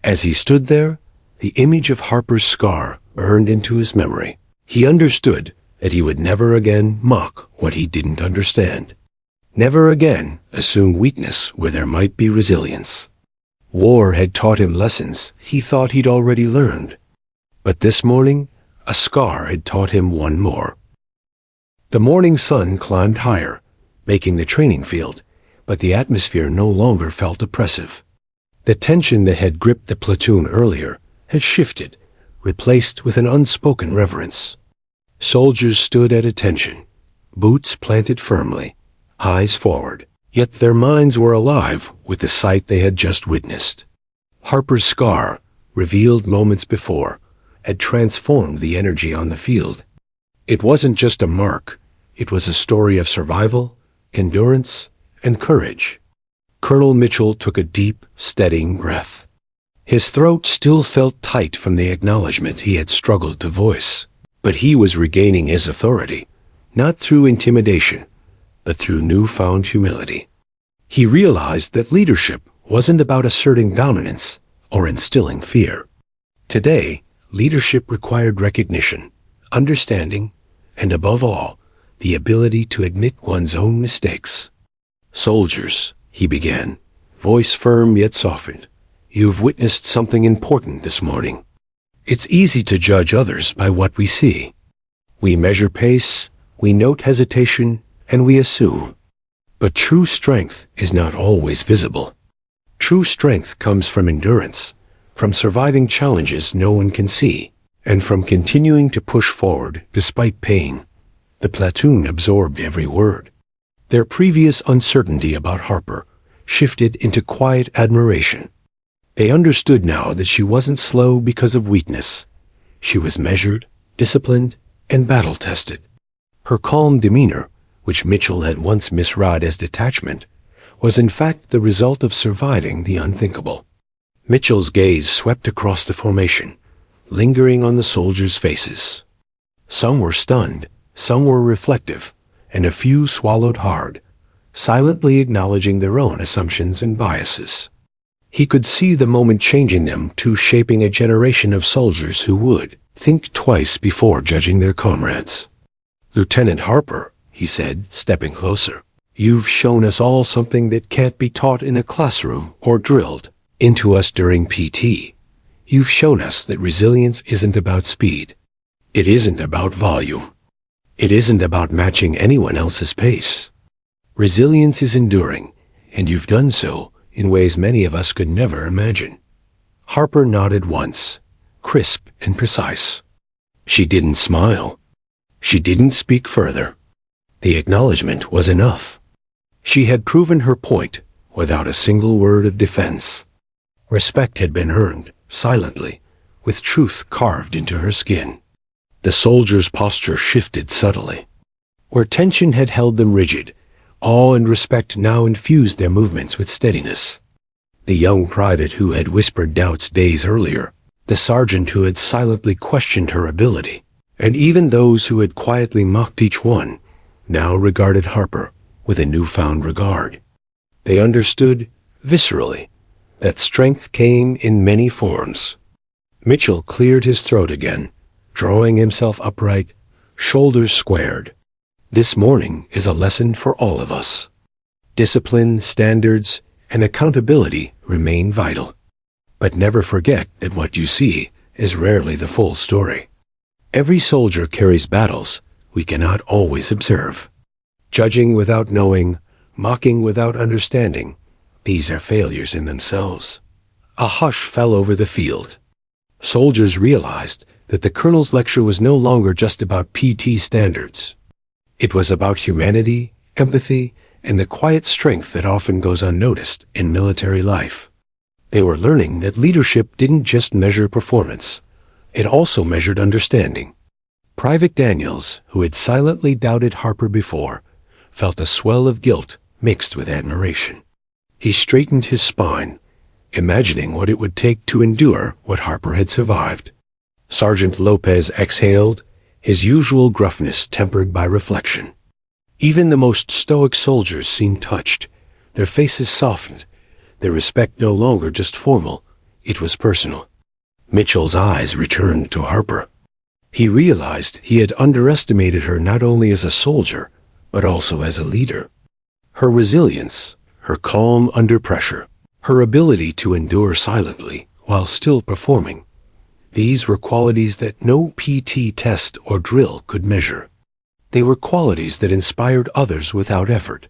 A: As he stood there, the image of Harper's scar burned into his memory. He understood that he would never again mock what he didn't understand. Never again assume weakness where there might be resilience. War had taught him lessons he thought he'd already learned. But this morning, a scar had taught him one more. The morning sun climbed higher, making the training field, but the atmosphere no longer felt oppressive. The tension that had gripped the platoon earlier had shifted, replaced with an unspoken reverence. Soldiers stood at attention, boots planted firmly, eyes forward, yet their minds were alive with the sight they had just witnessed. Harper's scar, revealed moments before, had transformed the energy on the field. It wasn't just a mark, it was a story of survival, endurance, and courage. Colonel Mitchell took a deep, steadying breath. His throat still felt tight from the acknowledgement he had struggled to voice, but he was regaining his authority, not through intimidation, but through newfound humility. He realized that leadership wasn't about asserting dominance or instilling fear. Today, leadership required recognition, understanding, and above all, the ability to admit one's own mistakes. "Soldiers," he began, voice firm yet softened, "you've witnessed something important this morning. It's easy to judge others by what we see. We measure pace, we note hesitation, and we assume. But true strength is not always visible. True strength comes from endurance, from surviving challenges no one can see, and from continuing to push forward despite pain." The platoon absorbed every word. Their previous uncertainty about Harper shifted into quiet admiration. They understood now that she wasn't slow because of weakness. She was measured, disciplined, and battle-tested. Her calm demeanor, which Mitchell had once misread as detachment, was in fact the result of surviving the unthinkable. Mitchell's gaze swept across the formation, lingering on the soldiers' faces. Some were stunned, some were reflective, and a few swallowed hard, silently acknowledging their own assumptions and biases. He could see the moment changing them to shaping a generation of soldiers who would think twice before judging their comrades. "Lieutenant Harper," he said, stepping closer, "you've shown us all something that can't be taught in a classroom or drilled into us during PT. You've shown us that resilience isn't about speed. It isn't about volume. It isn't about matching anyone else's pace. Resilience is enduring, and you've done so in ways many of us could never imagine. Harper nodded once, crisp and precise. She didn't smile. She didn't speak further. The acknowledgement was enough. She had proven her point without a single word of defense. Respect had been earned, silently, with truth carved into her skin. The soldier's posture shifted subtly. Where tension had held them rigid, awe and respect now infused their movements with steadiness. The young private who had whispered doubts days earlier, the sergeant who had silently questioned her ability, and even those who had quietly mocked each one, now regarded Harper with a newfound regard. They understood, viscerally, that strength came in many forms. Mitchell cleared his throat again, drawing himself upright, shoulders squared. This morning is a lesson for all of us. Discipline, standards, and accountability remain vital. But never forget that what you see is rarely the full story. Every soldier carries battles we cannot always observe. Judging without knowing, mocking without understanding, these are failures in themselves. A hush fell over the field. Soldiers realized that the colonel's lecture was no longer just about PT standards. It was about humanity, empathy, and the quiet strength that often goes unnoticed in military life. They were learning that leadership didn't just measure performance. It also measured understanding. Private Daniels, who had silently doubted Harper before, felt a swell of guilt mixed with admiration. He straightened his spine, imagining what it would take to endure what Harper had survived. Sergeant Lopez exhaled, his usual gruffness tempered by reflection. Even the most stoic soldiers seemed touched. Their faces softened, their respect no longer just formal, it was personal. Mitchell's eyes returned to Harper. He realized he had underestimated her not only as a soldier, but also as a leader. Her resilience, her calm under pressure, her ability to endure silently while still performing. These were qualities that no PT test or drill could measure. They were qualities that inspired others without effort,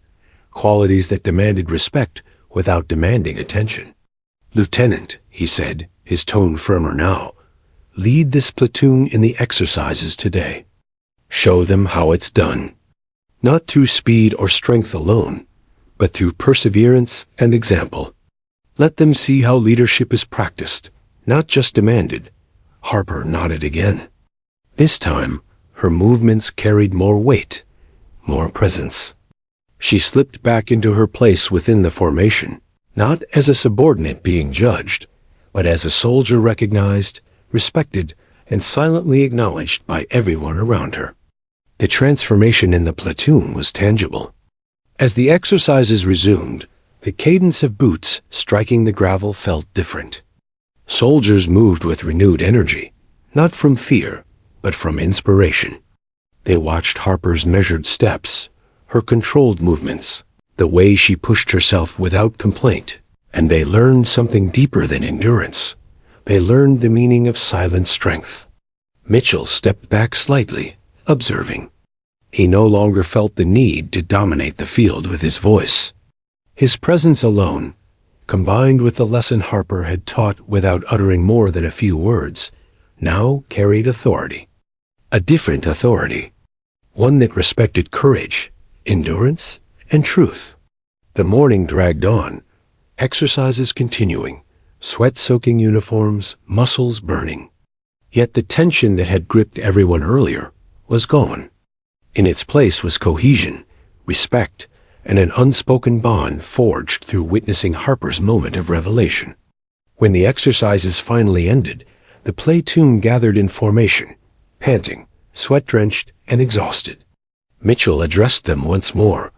A: qualities that demanded respect without demanding attention. "Lieutenant," he said, his tone firmer now, "lead this platoon in the exercises today. Show them how it's done. Not through speed or strength alone, but through perseverance and example. Let them see how leadership is practiced, not just demanded." Harper nodded again. This time, her movements carried more weight, more presence. She slipped back into her place within the formation, not as a subordinate being judged, but as a soldier recognized, respected, and silently acknowledged by everyone around her. The transformation in the platoon was tangible. As the exercises resumed, the cadence of boots striking the gravel felt different. Soldiers moved with renewed energy, not from fear, but from inspiration. They watched Harper's measured steps, her controlled movements, the way she pushed herself without complaint, and they learned something deeper than endurance. They learned the meaning of silent strength. Mitchell stepped back slightly, observing. He no longer felt the need to dominate the field with his voice. His presence alone, combined with the lesson Harper had taught without uttering more than a few words, now carried authority. A different authority. One that respected courage, endurance, and truth. The morning dragged on, exercises continuing, sweat-soaking uniforms, muscles burning. Yet the tension that had gripped everyone earlier was gone. In its place was cohesion, respect, and an unspoken bond forged through witnessing Harper's moment of revelation. When the exercises finally ended, the platoon gathered in formation, panting, sweat-drenched, and exhausted. Mitchell addressed them once more,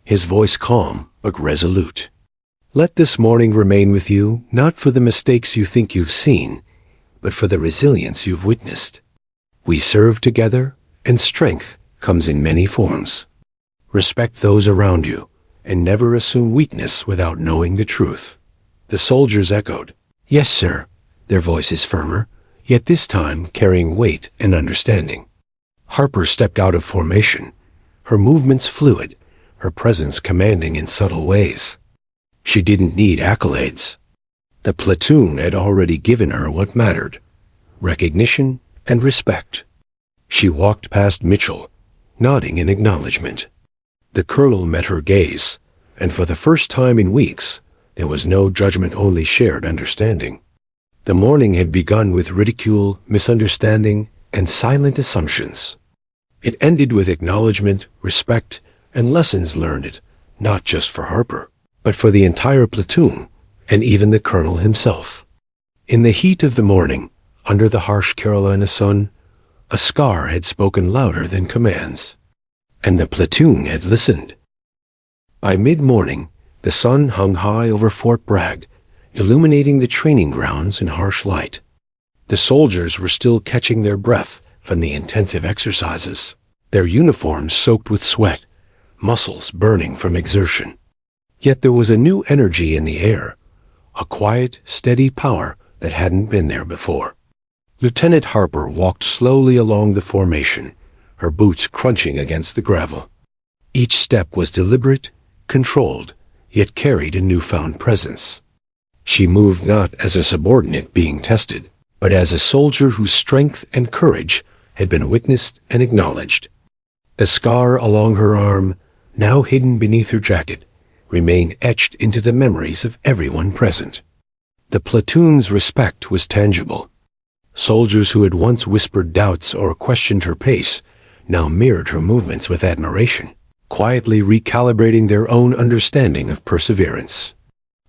A: his voice calm but resolute. "Let this morning remain with you, not for the mistakes you think you've seen, but for the resilience you've witnessed. We serve together, and strength comes in many forms. Respect those around you, and never assume weakness without knowing the truth." The soldiers echoed, "Yes, sir," their voices firmer, yet this time carrying weight and understanding. Harper stepped out of formation, her movements fluid, her presence commanding in subtle ways. She didn't need accolades. The platoon had already given her what mattered: recognition and respect. She walked past Mitchell, nodding in acknowledgement. The colonel met her gaze, and for the first time in weeks, there was no judgment, only shared understanding. The morning had begun with ridicule, misunderstanding, and silent assumptions. It ended with acknowledgement, respect, and lessons learned, not just for Harper, but for the entire platoon, and even the colonel himself. In the heat of the morning, under the harsh Carolina sun, a scar had spoken louder than commands, and the platoon had listened. By mid-morning, the sun hung high over Fort Bragg, illuminating the training grounds in harsh light. The soldiers were still catching their breath from the intensive exercises, their uniforms soaked with sweat, muscles burning from exertion. Yet there was a new energy in the air, a quiet, steady power that hadn't been there before. Lieutenant Harper walked slowly along the formation, her boots crunching against the gravel. Each step was deliberate, controlled, yet carried a newfound presence. She moved not as a subordinate being tested, but as a soldier whose strength and courage had been witnessed and acknowledged. The scar along her arm, now hidden beneath her jacket, remained etched into the memories of everyone present. The platoon's respect was tangible. Soldiers who had once whispered doubts or questioned her pace now mirrored her movements with admiration, quietly recalibrating their own understanding of perseverance.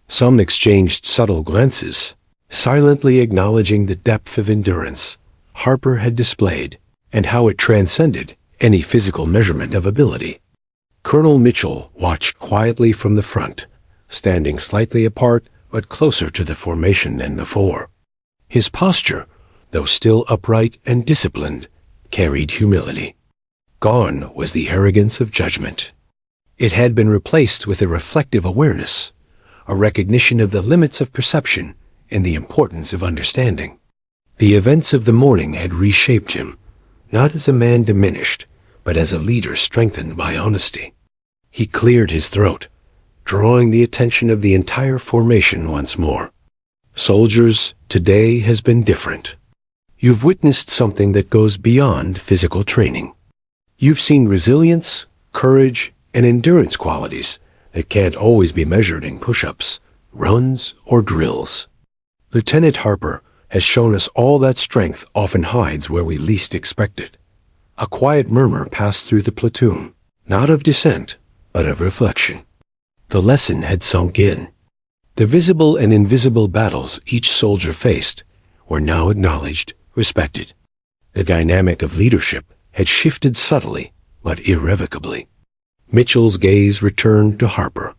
A: Some exchanged subtle glances, silently acknowledging the depth of endurance Harper had displayed and how it transcended any physical measurement of ability. Colonel Mitchell watched quietly from the front, standing slightly apart but closer to the formation than before. His posture, though still upright and disciplined, carried humility. Gone was the arrogance of judgment. It had been replaced with a reflective awareness, a recognition of the limits of perception and the importance of understanding. The events of the morning had reshaped him, not as a man diminished, but as a leader strengthened by honesty. He cleared his throat, drawing the attention of the entire formation once more. Soldiers, today has been different. You've witnessed something that goes beyond physical training. You've seen resilience, courage, and endurance qualities that can't always be measured in push-ups, runs, or drills. Lieutenant Harper has shown us all that strength often hides where we least expect it. A quiet murmur passed through the platoon, not of dissent, but of reflection. The lesson had sunk in. The visible and invisible battles each soldier faced were now acknowledged, respected. The dynamic of leadership had shifted subtly, but irrevocably. Mitchell's gaze returned to Harper.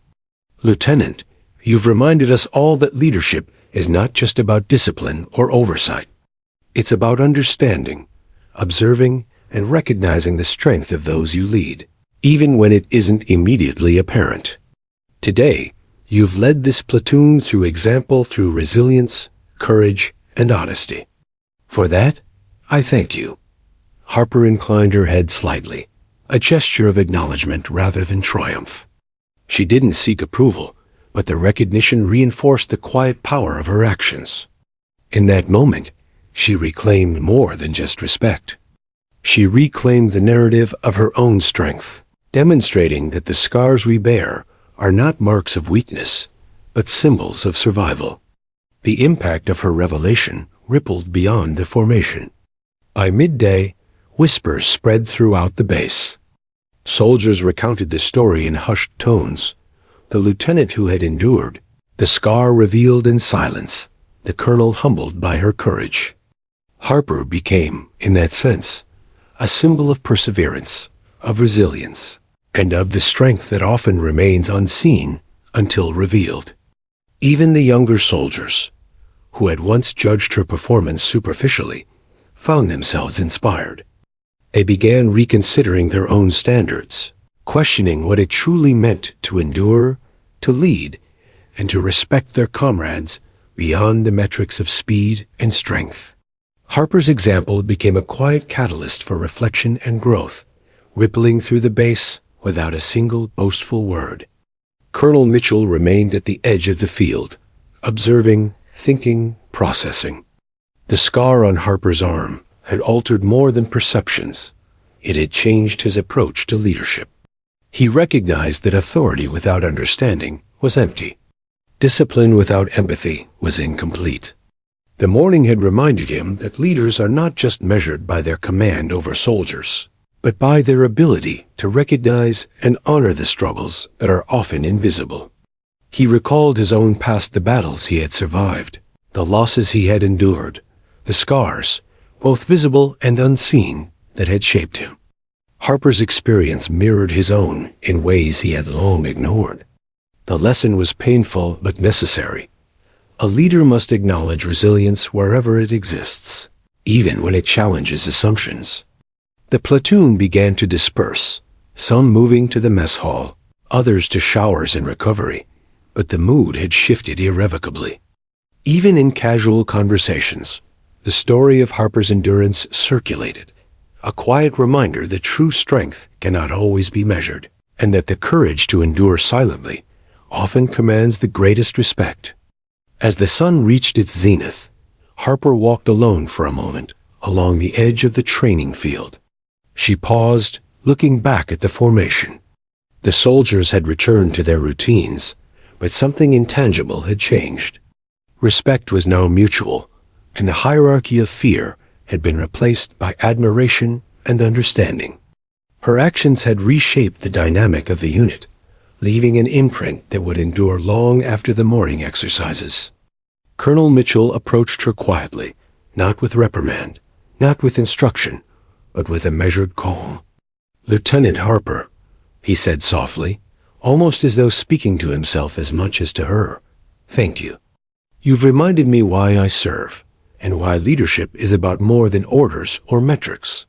A: Lieutenant, you've reminded us all that leadership is not just about discipline or oversight. It's about understanding, observing, and recognizing the strength of those you lead, even when it isn't immediately apparent. Today, you've led this platoon through example, through resilience, courage, and honesty. For that, I thank you. Harper inclined her head slightly, a gesture of acknowledgement rather than triumph. She didn't seek approval, but the recognition reinforced the quiet power of her actions. In that moment, she reclaimed more than just respect. She reclaimed the narrative of her own strength, demonstrating that the scars we bear are not marks of weakness, but symbols of survival. The impact of her revelation rippled beyond the formation. By midday, whispers spread throughout the base. Soldiers recounted the story in hushed tones. The lieutenant who had endured, the scar revealed in silence, the colonel humbled by her courage. Harper became, in that sense, a symbol of perseverance, of resilience, and of the strength that often remains unseen until revealed. Even the younger soldiers, who had once judged her performance superficially, found themselves inspired. They began reconsidering their own standards, questioning what it truly meant to endure, to lead, and to respect their comrades beyond the metrics of speed and strength. Harper's example became a quiet catalyst for reflection and growth, rippling through the base without a single boastful word. Colonel Mitchell remained at the edge of the field, observing, thinking, processing. The scar on Harper's arm had altered more than perceptions. It had changed his approach to leadership. He recognized that authority without understanding was empty. Discipline without empathy was incomplete. The morning had reminded him that leaders are not just measured by their command over soldiers, but by their ability to recognize and honor the struggles that are often invisible. He recalled his own past, the battles he had survived, the losses he had endured, the scars, both visible and unseen, that had shaped him. Harper's experience mirrored his own in ways he had long ignored. The lesson was painful but necessary. A leader must acknowledge resilience wherever it exists, even when it challenges assumptions. The platoon began to disperse, some moving to the mess hall, others to showers and recovery, but the mood had shifted irrevocably. Even in casual conversations, the story of Harper's endurance circulated, a quiet reminder that true strength cannot always be measured, and that the courage to endure silently often commands the greatest respect. As the sun reached its zenith, Harper walked alone for a moment along the edge of the training field. She paused, looking back at the formation. The soldiers had returned to their routines, but something intangible had changed. Respect was now mutual, and the hierarchy of fear had been replaced by admiration and understanding. Her actions had reshaped the dynamic of the unit, leaving an imprint that would endure long after the morning exercises. Colonel Mitchell approached her quietly, not with reprimand, not with instruction, but with a measured calm. "Lieutenant Harper," he said softly, almost as though speaking to himself as much as to her, "thank you. You've reminded me why I serve, and why leadership is about more than orders or metrics.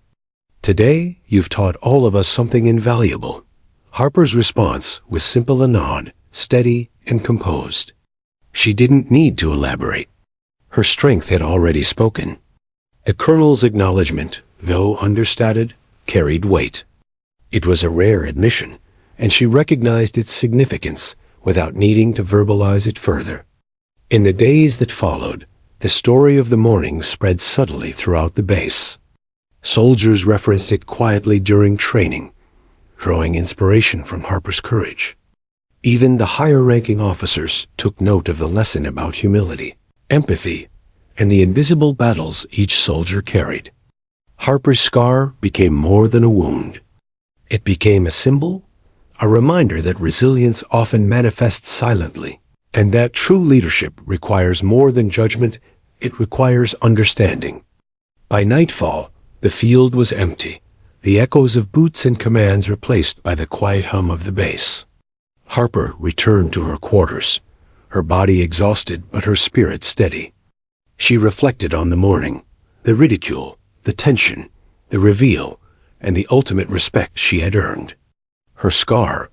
A: Today, you've taught all of us something invaluable." Harper's response was simple, a nod, steady and composed. She didn't need to elaborate. Her strength had already spoken. The colonel's acknowledgment, though understated, carried weight. It was a rare admission, and she recognized its significance without needing to verbalize it further. In the days that followed, the story of the morning spread subtly throughout the base. Soldiers referenced it quietly during training, drawing inspiration from Harper's courage. Even the higher-ranking officers took note of the lesson about humility, empathy, and the invisible battles each soldier carried. Harper's scar became more than a wound. It became a symbol, a reminder that resilience often manifests silently, and that true leadership requires more than judgment, it requires understanding. By nightfall, the field was empty, the echoes of boots and commands replaced by the quiet hum of the base. Harper returned to her quarters, her body exhausted but her spirit steady. She reflected on the morning, the ridicule, the tension, the reveal, and the ultimate respect she had earned. Her scar,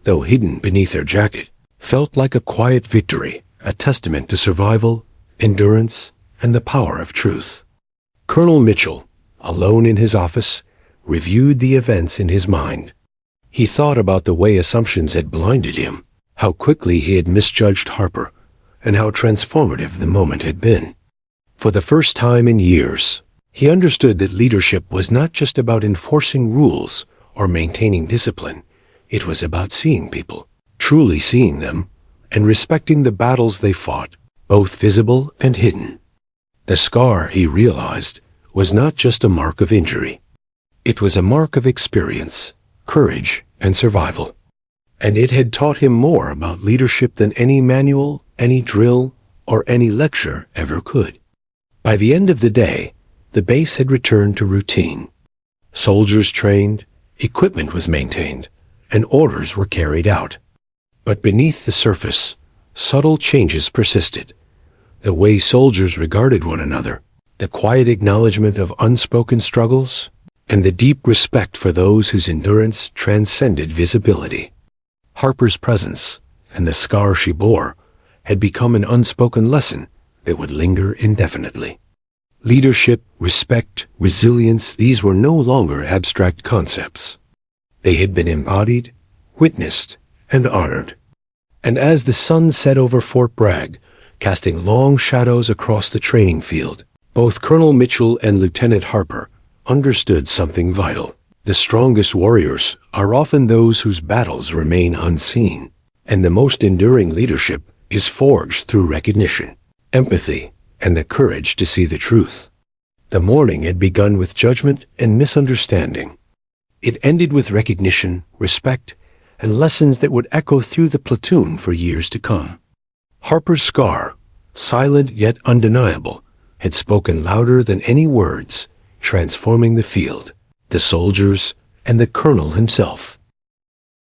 A: though hidden beneath her jacket, felt like a quiet victory, a testament to survival, endurance, and the power of truth. Colonel Mitchell, alone in his office, reviewed the events in his mind. He thought about the way assumptions had blinded him, how quickly he had misjudged Harper, and how transformative the moment had been. For the first time in years, he understood that leadership was not just about enforcing rules or maintaining discipline. It was about seeing people, truly seeing them, and respecting the battles they fought, both visible and hidden. The scar, he realized, was not just a mark of injury. It was a mark of experience, courage, and survival. And it had taught him more about leadership than any manual, any drill, or any lecture ever could. By the end of the day, the base had returned to routine. Soldiers trained, equipment was maintained, and orders were carried out. But beneath the surface, subtle changes persisted. The way soldiers regarded one another, the quiet acknowledgement of unspoken struggles, and the deep respect for those whose endurance transcended visibility. Harper's presence, and the scar she bore, had become an unspoken lesson that would linger indefinitely. Leadership, respect, resilience, these were no longer abstract concepts. They had been embodied, witnessed, and honored. And as the sun set over Fort Bragg, casting long shadows across the training field, both Colonel Mitchell and Lieutenant Harper understood something vital. The strongest warriors are often those whose battles remain unseen, and the most enduring leadership is forged through recognition, empathy, and the courage to see the truth. The morning had begun with judgment and misunderstanding. It ended with recognition, respect, and lessons that would echo through the platoon for years to come. Harper's scar, silent yet undeniable, had spoken louder than any words, transforming the field, the soldiers, and the colonel himself.